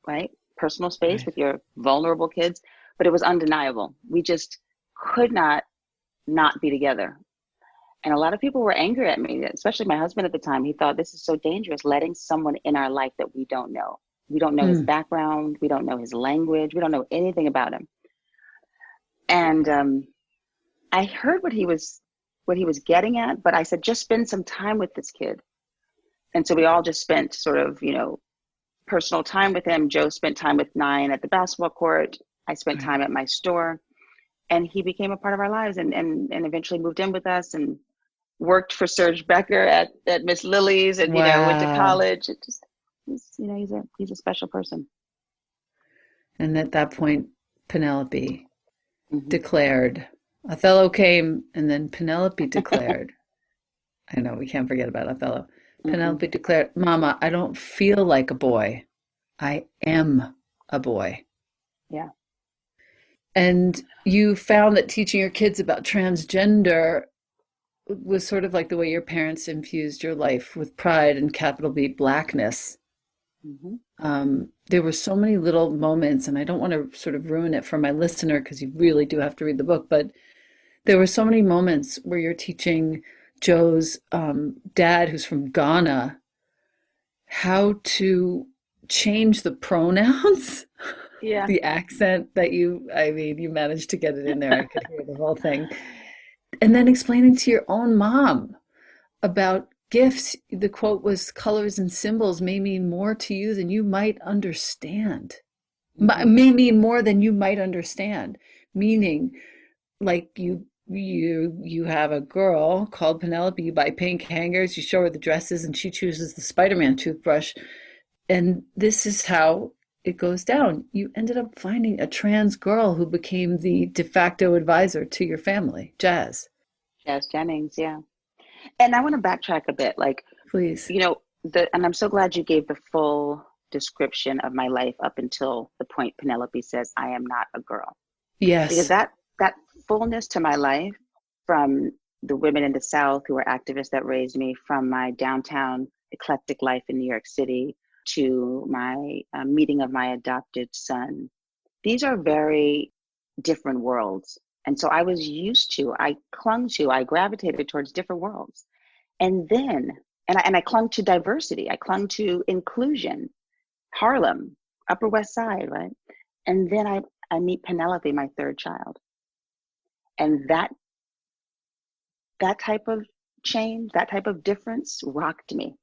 right? Personal space right. with your vulnerable kids. But it was undeniable. We just could not be together. And a lot of people were angry at me, especially my husband at the time. He thought this is so dangerous, letting someone in our life that we don't know. We don't know his Mm, background. We don't know his language. We don't know anything about him. And I heard what he was getting at, but I said, just spend some time with this kid. And so we all just spent sort of, you know, personal time with him. Joe spent time with Nine at the basketball court. I spent right. time at my store, and he became a part of our lives, and eventually moved in with us and worked for Serge Becker at Miss Lily's, and you know, went to Wow. college. It just, you know, he's a special person. And at that point, Penelope Hmm. declared. Othello came, and then Penelope declared. I know we can't forget about Othello. Mm-mm. Penelope declared, Mama, I don't feel like a boy. I am a boy. Yeah. And you found that teaching your kids about transgender was sort of like the way your parents infused your life with pride and capital B Blackness. Hmm. There were so many little moments, and I don't want to sort of ruin it for my listener because you really do have to read the book, but there were so many moments where you're teaching Joe's dad, who's from Ghana, how to change the pronouns, Yeah. the accent that I mean, you managed to get it in there. I could hear the whole thing. And then explaining to your own mom about gifts. The quote was, colors and symbols may mean more to you than you might understand. Hmm. May mean more than you might understand. Meaning, like you have a girl called Penelope, you buy pink hangers, you show her the dresses, and she chooses the Spider-Man toothbrush. And this is how it goes down. You ended up finding a trans girl who became the de facto advisor to your family, Jazz. Jazz Jennings. Yeah. And I want to backtrack a bit. Like, Please. you know, and I'm so glad you gave the full description of my life up until the point Penelope says, I am not a girl. Because Yes. that fullness to my life, from the women in the South who were activists that raised me, from my downtown eclectic life in New York City to my meeting of my adopted son, these are very different worlds. And so I gravitated towards different worlds. And then, and I clung to diversity, I clung to inclusion, Harlem, Upper West Side, right? And then I meet Penelope, my third child. And that type of change, that type of difference rocked me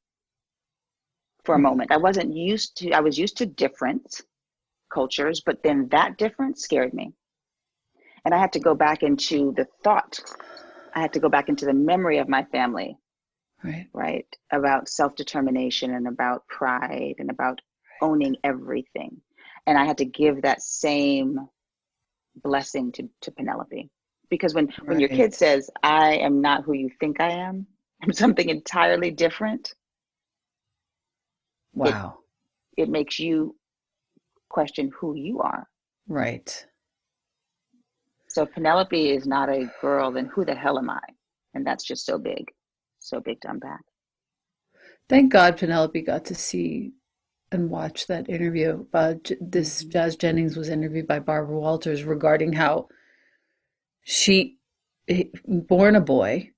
for a moment. I was used to different cultures, but then that difference scared me. And I had to go back into the thought, I had to go back into the memory of my family, Right. right? About self determination and about pride and about owning everything. And I had to give that same blessing to Penelope. Because when your kid Right. says, I am not who you think I am, I'm something entirely different, it Wow. it makes you question who you are. Right. So if Penelope is not a girl, then who the hell am I? And that's just so big to unpack. Thank God Penelope got to see and watch that interview. This Mm-hmm. Jazz Jennings was interviewed by Barbara Walters regarding how she, born a boy,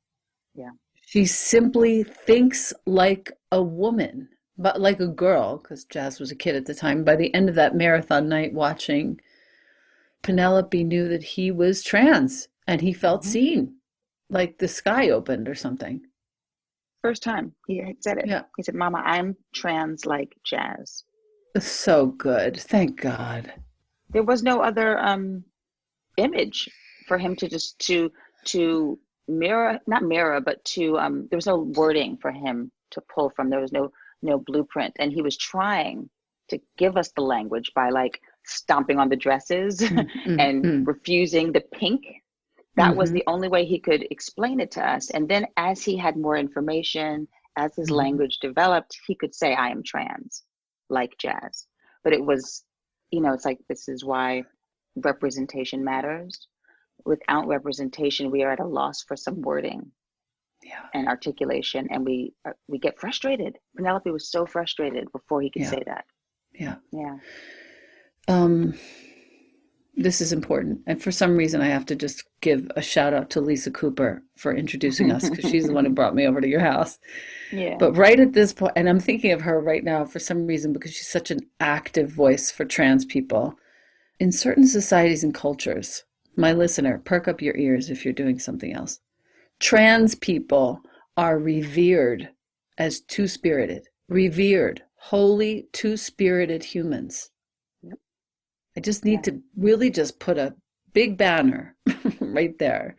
Yeah. she simply thinks like a woman, but like a girl, because Jazz was a kid at the time. By the end of that marathon night watching, Penelope knew that he was trans and he felt Mm-hmm. seen, like the sky opened or something. First time he said it. Yeah, He said, "Mama, I'm trans like Jazz." so good. Thank God. There was no other image for him to just to mirror, not mirror, but to there was no wording for him to pull from. There was no blueprint, and he was trying to give us the language by like stomping on the dresses Mm, mm, and mm, refusing the pink. That was mhm, the only way he could explain it to us. And then as he had more information, as his mhm. language developed, he could say, I am trans, like Jazz. But it was, it's like this is why representation matters. Without representation, we are at a loss for some wording Yeah, and articulation, and we get frustrated. Penelope was so frustrated before he could yeah, say that. yeah. Yeah. Um, this is important. And for some reason, I have to just give a shout out to Lisa Cooper for introducing us because she's the one who brought me over to your house. Yeah. But right at this point, and I'm thinking of her right now for some reason because she's such an active voice for trans people. In certain societies and cultures, my listener, perk up your ears if you're doing something else. Trans people are revered as two-spirited, revered, holy, two-spirited humans. Yep. I just need Yeah. to really just put a big banner right there.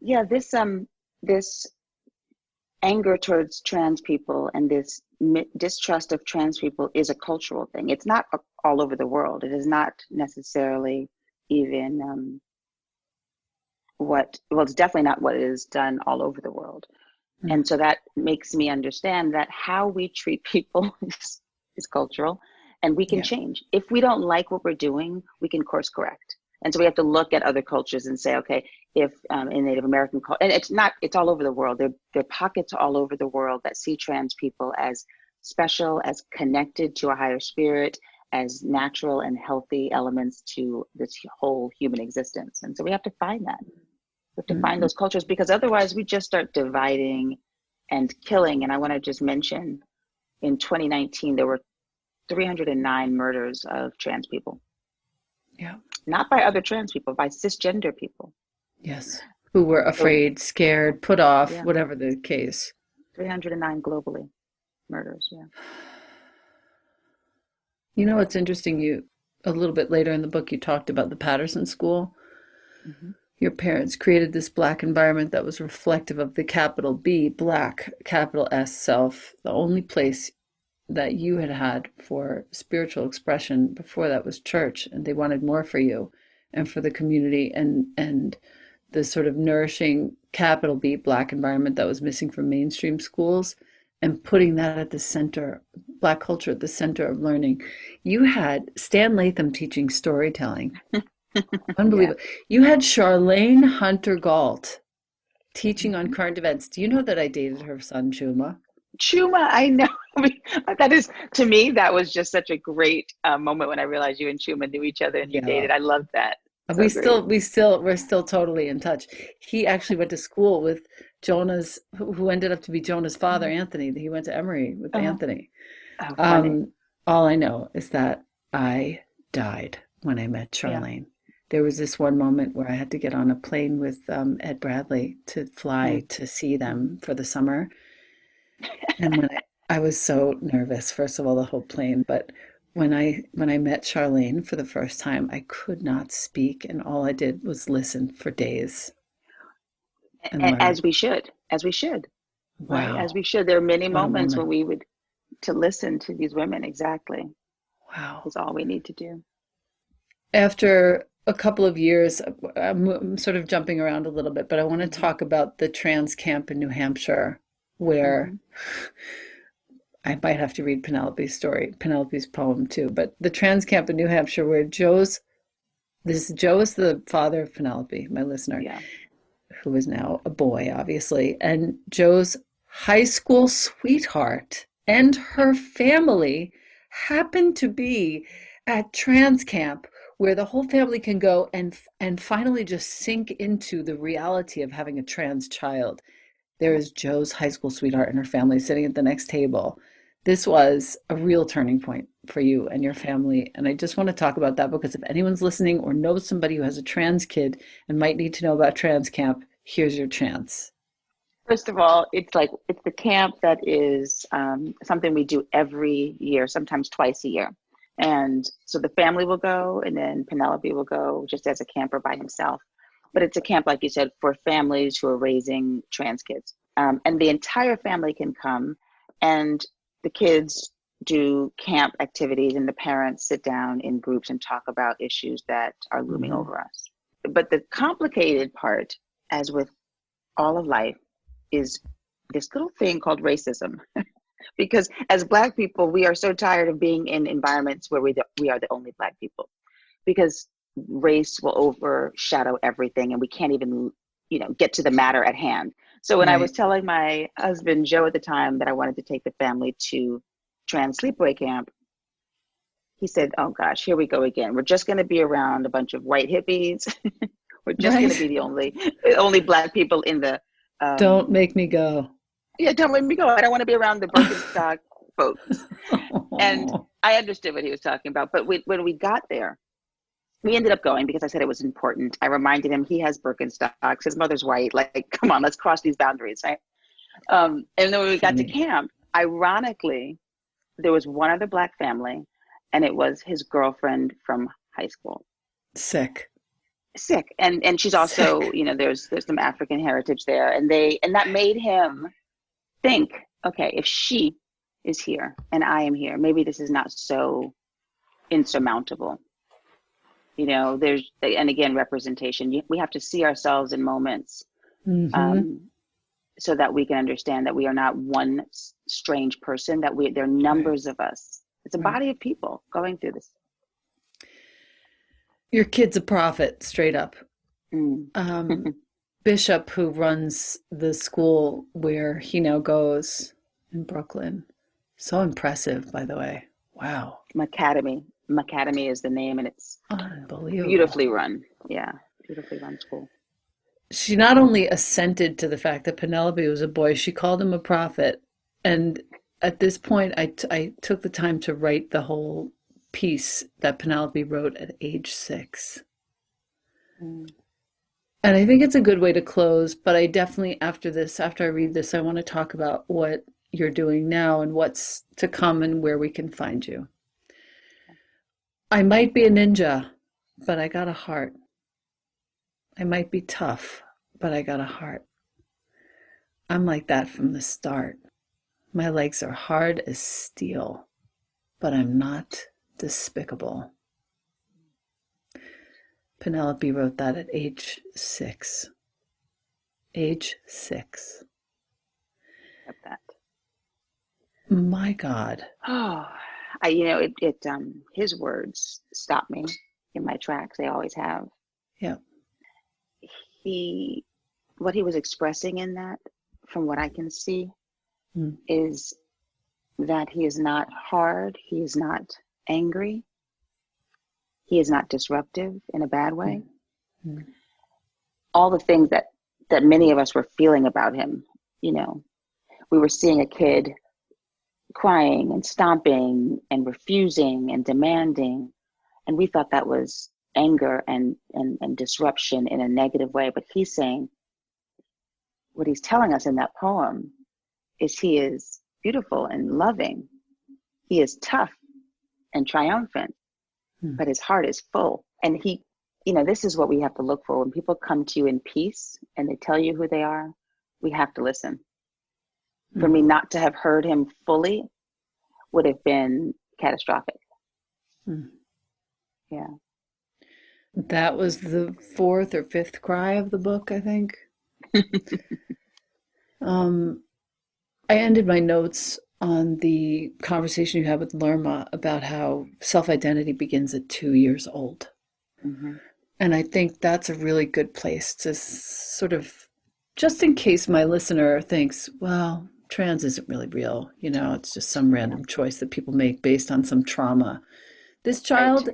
Yeah. This anger towards trans people and this distrust of trans people is a cultural thing. It's not all over the world. It is not necessarily even it's definitely not what is done all over the world. Mm, And so that makes me understand that how we treat people is cultural, and we can yeah. change. If we don't like what we're doing, we can course correct. And so we have to look at other cultures and say, okay, if in Native American culture, and it's all over the world. There are pockets all over the world that see trans people as special, as connected to a higher spirit, as natural and healthy elements to this whole human existence. And so we have to find that. We have to find Mm, those cultures, because otherwise we just start dividing and killing. And I want to just mention in 2019, there were 309 murders of trans people, yeah. not by other trans people, by cisgender people. Yes. Who were So, afraid, scared, put off, yeah, whatever the case. 309 globally murders. Yeah. You know what's interesting? You a little bit later in the book you talked about the Patterson school. Mm-hmm. Your parents created this black environment that was reflective of the capital B, black, capital S self. The only place that you had had for spiritual expression before that was church, and they wanted more for you and for the community and the sort of nourishing capital B black environment that was missing from mainstream schools and putting that at the center, black culture at the center of learning. You had Stan Latham teaching storytelling. Yeah. Unbelievable. You had Charlene Hunter Galt teaching on Mm-hmm. current events. Do you know that I dated her son, Chuma? Chuma, I know. That is, to me, that was just such a great moment when I realized you and Chuma knew each other and you Yeah. dated. I love that. So great. We're still totally in touch. He actually went to school with Jonah's, who ended up to be Jonah's father, Mhm. Anthony. He went to Emory with Uh, Anthony. oh, funny. Um, all I know is that I died when I met Yeah. Charlene. There was this one moment where I had to get on a plane with Ed Bradley to fly Mm-hmm. to see them for the summer. And I was so nervous, first of all, the whole plane, but when I met Charlene for the first time, I could not speak, and all I did was listen for days and learn. As we should, right? As Wow, we should. There are many what a moments when moment. we would to listen to these women. Exactly, Wow. is all we need to do. After a couple of years, I'm sort of jumping around a little bit, but I want to Mm-hmm. talk about the trans camp in New Hampshire, where Mm-hmm. I might have to read Penelope's story, Penelope's poem too. But the trans camp in New Hampshire, where Joe is the father of Penelope, my listener, Yeah. who is now a boy, obviously, and Joe's high school sweetheart and her family happened to be at trans camp, where the whole family can go and finally just sink into the reality of having a trans child. There is Joe's high school sweetheart and her family sitting at the next table. This was a real turning point for you and your family. And I just want to talk about that because if anyone's listening or knows somebody who has a trans kid and might need to know about trans camp, here's your chance. First of all, it's the camp that is something we do every year, sometimes twice a year. And so the family will go, and then Penelope will go just as a camper by himself. But it's a camp, like you said, for families who are raising trans kids. And the entire family can come, and the kids do camp activities, and the parents sit down in groups and talk about issues that are looming Mm-hmm. over us. But the complicated part, as with all of life, is this little thing called racism. Because as Black people, we are so tired of being in environments where we are the only Black people, because race will overshadow everything and we can't even, get to the matter at hand. So when I was Right. telling my husband, Joe, at the time that I wanted to take the family to trans sleepaway camp, he said, oh gosh, here we go again. We're just going to be around a bunch of white hippies. We're just going to be Right. the only Black people in the, Don't um, make me go. yeah, don't let me go. I don't want to be around the Birkenstock folks. And I understood what he was talking about. But when we got there, we ended up going because I said it was important. I reminded him he has Birkenstocks. His mother's white. Like, come on, let's cross these boundaries, right? And then when we got to Funny. camp, ironically, there was one other Black family, and it was his girlfriend from high school. Sick. Sick, and she's also, Sick. there's some African heritage there, and that made him think, okay, if she is here and I am here, maybe this is not so insurmountable. There's, and again, representation. We have to see ourselves in moments, Mm-hmm. um, so that we can understand that we are not one strange person, that there are Right. numbers of us. It's a Right. body of people going through this. Your kid's a prophet, straight up. Mm. Um, Bishop, who runs the school where he now goes in Brooklyn. So impressive, by the way. Wow. Macadamy. Macadamy is the name, and it's Unbelievable. beautifully run. Yeah, beautifully run school. She not only assented to the fact that Penelope was a boy, she called him a prophet. And at this point, I took the time to write the whole piece that Penelope wrote at age 6. Mm. And I think it's a good way to close, but I definitely, after I read this, I want to talk about what you're doing now and what's to come and where we can find you. I might be a ninja, but I got a heart. I might be tough, but I got a heart. I'm like that from the start. My legs are hard as steel, but I'm not despicable. Penelope wrote that at age 6. Age 6. At that. My God. Oh, his words stopped me in my tracks. They always have. Yeah. What he was expressing in that, from what I can see, Mm. is that he is not hard. He is not angry. He is not disruptive in a bad way. Mm. All the things that many of us were feeling about him, we were seeing a kid crying and stomping and refusing and demanding, and we thought that was anger and disruption in a negative way. But he's saying, what he's telling us in that poem is he is beautiful and loving. He is tough and triumphant, Mm. but his heart is full. And this is what we have to look for. When people come to you in peace and they tell you who they are, we have to listen. For me Mm. not to have heard him fully would have been catastrophic. Mm. Yeah. That was the fourth or fifth cry of the book, I think. I ended my notes on the conversation you had with Lerma about how self-identity begins at 2 years old. Hmm. And I think that's a really good place to sort of, just in case my listener thinks, well, trans isn't really real, it's just some Yeah. random choice that people make based on some trauma. This Right. child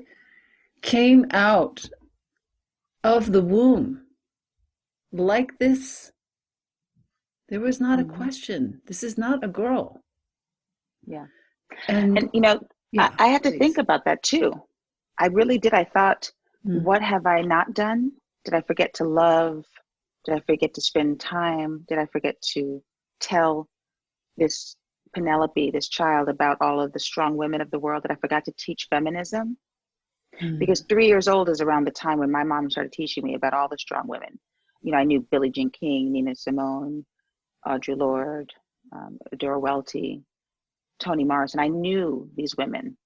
came out of the womb like this. There was not a Hmm. question. This is not a girl. Yeah. And And, you know, yeah, I had to think please. about that too. I really did. I thought, Mm, what have I not done? Did I forget to love? Did I forget to spend time? Did I forget to tell this Penelope, this child, about all of the strong women of the world? That I forgot to teach feminism? Because mm, 3 years old is around the time when my mom started teaching me about all the strong women. I knew Billie Jean King, Nina Simone, Audre Lorde, Dora Welty, Toni Morrison. I knew these women.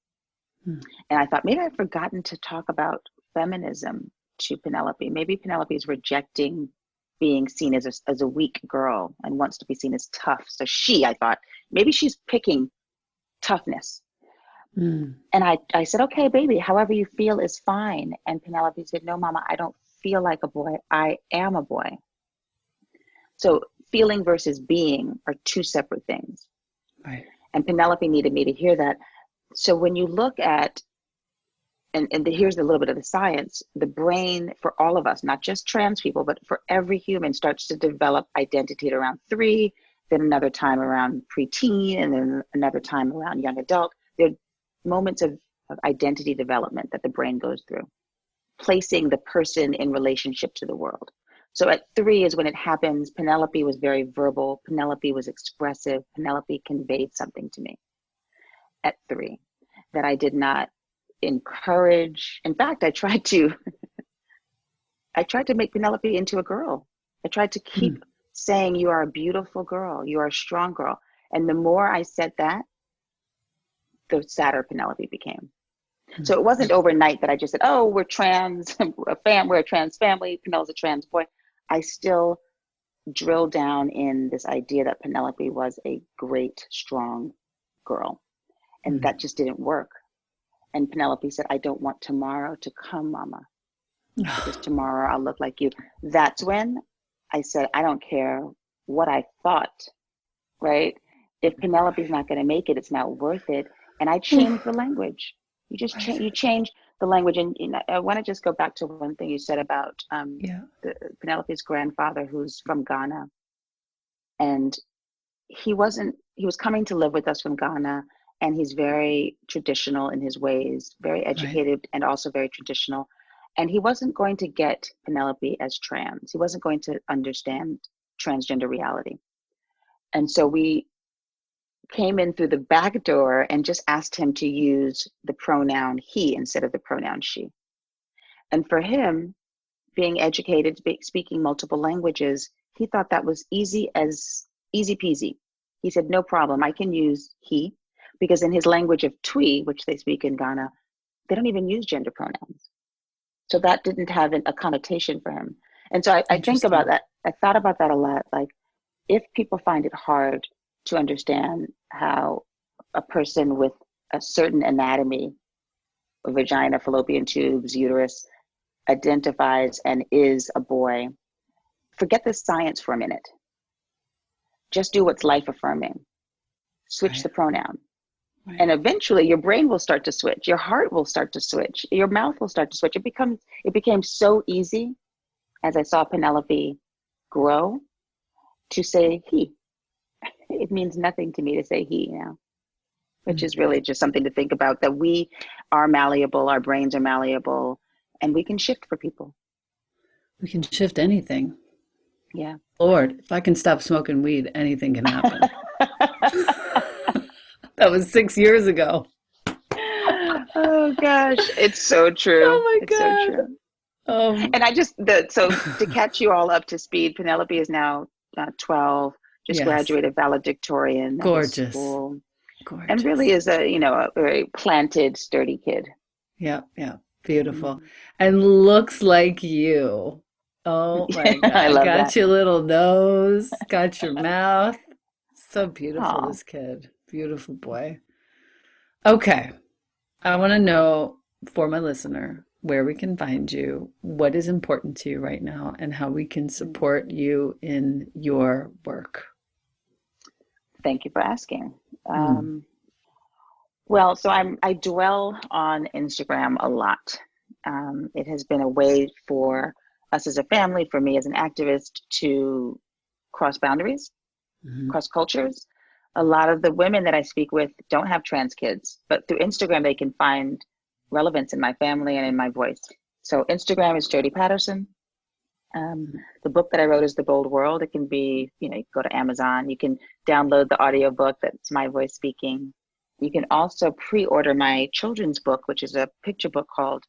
mm. And I thought maybe I've forgotten to talk about feminism to Penelope. Maybe Penelope is rejecting being seen as a weak girl and wants to be seen as tough. So I thought, maybe she's picking toughness. Mm. And I said, okay, baby, however you feel is fine. And Penelope said, no, mama, I don't feel like a boy. I am a boy. So feeling versus being are two separate things. Right. And Penelope needed me to hear that. So when you look at, here's a little bit of the science, the brain for all of us, not just trans people, but for every human, starts to develop identity at around 3, then another time around preteen, and then another time around young adult. There are moments of identity development that the brain goes through, placing the person in relationship to the world. So at 3 is when it happens. Penelope was very verbal. Penelope was expressive. Penelope conveyed something to me at 3 that I did not encourage. In fact, I tried to make Penelope into a girl. I tried to Mm. keep saying, you are a beautiful girl, you are a strong girl. And the more I said that, the sadder Penelope became. So Mm. it wasn't overnight that I just said, oh, we're trans, we're a trans family, Penelope's a trans boy. I still drilled down in this idea that Penelope was a great, strong girl. And Mm. that just didn't work. And Penelope said, I don't want tomorrow to come, mama, because tomorrow I'll look like you. That's when I said, I don't care what I thought, right? If Penelope's not going to make it, it's not worth it. And I changed the language. Right. You change the language. And I want to just go back to one thing you said about Yeah. Penelope's grandfather, who's from Ghana. And he was coming to live with us from Ghana. And he's very traditional in his ways, very Right. educated and also very traditional. And he wasn't going to get Penelope as trans. He wasn't going to understand transgender reality. And so we came in through the back door and just asked him to use the pronoun he instead of the pronoun she. And for him, being educated, speaking multiple languages, he thought that was easy peasy. He said, no problem, I can use he, because in his language of Twi, which they speak in Ghana, they don't even use gender pronouns. So that didn't have a connotation for him. And so I think about Interesting. that. I thought about that a lot. Like, if people find it hard to understand how a person with a certain anatomy, a vagina, fallopian tubes, uterus, identifies and is a boy, forget the science for a minute. Just do what's life affirming. Switch Right. the pronoun. Right. And eventually your brain will start to switch. Your heart will start to switch. Your mouth will start to switch. It became so easy as I saw Penelope grow to say he. It means nothing to me to say he now, which Mm. is really just something to think about, that we are malleable, our brains are malleable, and we can shift for people. We can shift anything. Yeah. Lord, if I can stop smoking weed, anything can happen. That was 6 years ago. Oh gosh, it's so true. Oh It's so my God. true. And so to catch you all up to speed, Penelope is now 12, just Yes. graduated valedictorian of his Gorgeous. school, and really Gorgeous. is a very planted, sturdy kid. Yeah, yeah. Beautiful. Mhm. And looks like you. Oh my I God. love that. Got your little nose, got your mouth. So beautiful, Oh, this kid. Beautiful boy. Okay. I want to know for my listener where we can find you, what is important to you right now, and how we can support you in your work. Thank you for asking. Mm. Well, so I dwell on Instagram a lot. It has been a way for us as a family, for me as an activist, to cross boundaries, Mhm. cross cultures. A lot of the women that I speak with don't have trans kids, but through Instagram they can find relevance in my family and in my voice. So Instagram is Jodie Patterson. The book that I wrote is The Bold World. It can be, you know, you go to Amazon, you can download the audio book that's my voice speaking. You can also pre-order my children's book, which is a picture book called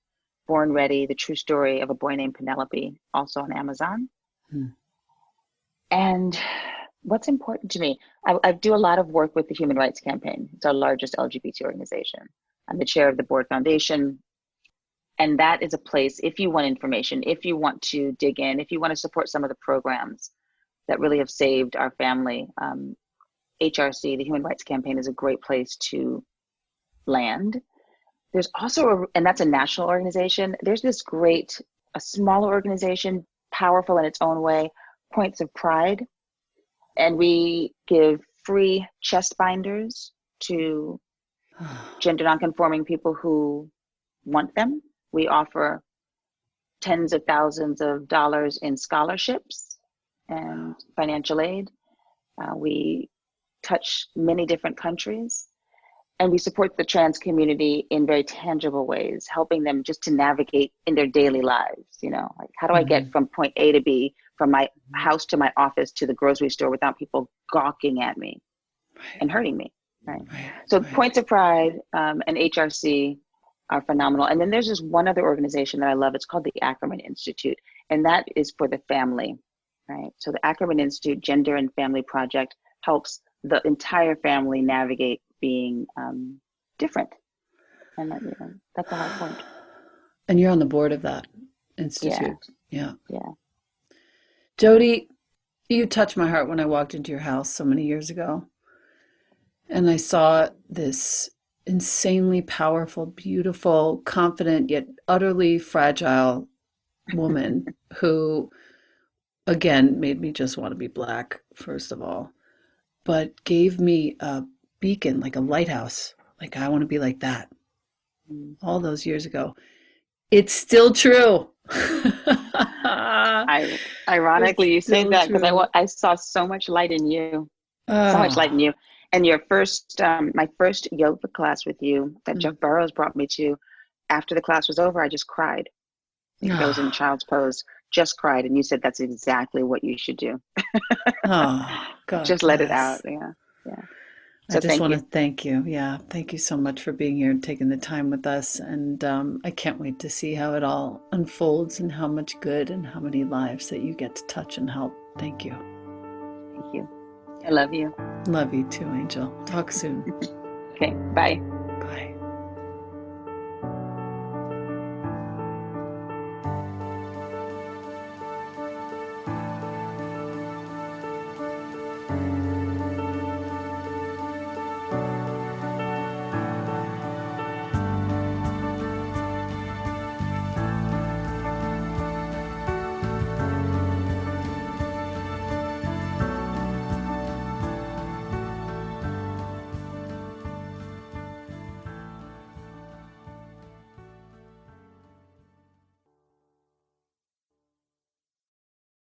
Born Ready, The True Story of a Boy Named Penelope, also on Amazon. Mm. And what's important to me, I do a lot of work with the Human Rights Campaign. It's our largest LGBT organization. I'm the chair of the board foundation. And that is a place, if you want information, if you want to dig in, if you want to support some of the programs that really have saved our family, HRC, the Human Rights Campaign, is a great place to land. There's also, and that's a national organization. There's this great, a smaller organization, powerful in its own way, Points of Pride. And we give free chest binders to gender nonconforming people who want them. We offer tens of thousands of dollars in scholarships and financial aid. We touch many different countries, and we support the trans community in very tangible ways, helping them just to navigate in their daily lives. You know, like, how do I get from point A to B, from my house to my office to the grocery store, without people gawking at me and hurting me, right? So Points of Pride and HRC are phenomenal. And then there's just one other organization that I love. It's called the Ackerman Institute, and that is for the family, right? So the Ackerman Institute Gender and Family Project helps the entire family navigate being different. And that, you know, that's a hard point. And you're on the board of that Yeah, institute. Yeah. yeah. Jodie, you touched my heart when I walked into your house so many years ago. And I saw this insanely powerful, beautiful, confident, yet utterly fragile woman who, again, made me just want to be Black, first of all, but gave me a beacon, like a lighthouse. Like, I want to be like that. All those years ago. It's still true. Ironically, It's you say still that because true. I saw so much light in you, so much light in Ah. you. And your first, my first yoga class with you that Jeff Burrows brought me to, after the class was over, I just cried. Like, I was in Ah. child's pose, just cried. And you said that's exactly what you should do. Oh, God Just let it out. bless. Yeah. Yeah. I So just thank want to you. thank you. Yeah, thank you so much for being here and taking the time with us. And I can't wait to see how it all unfolds and how much good and how many lives that you get to touch and help. Thank you. Thank you. I Yeah. love you. Love you too, Angel. Talk soon. Okay. Bye.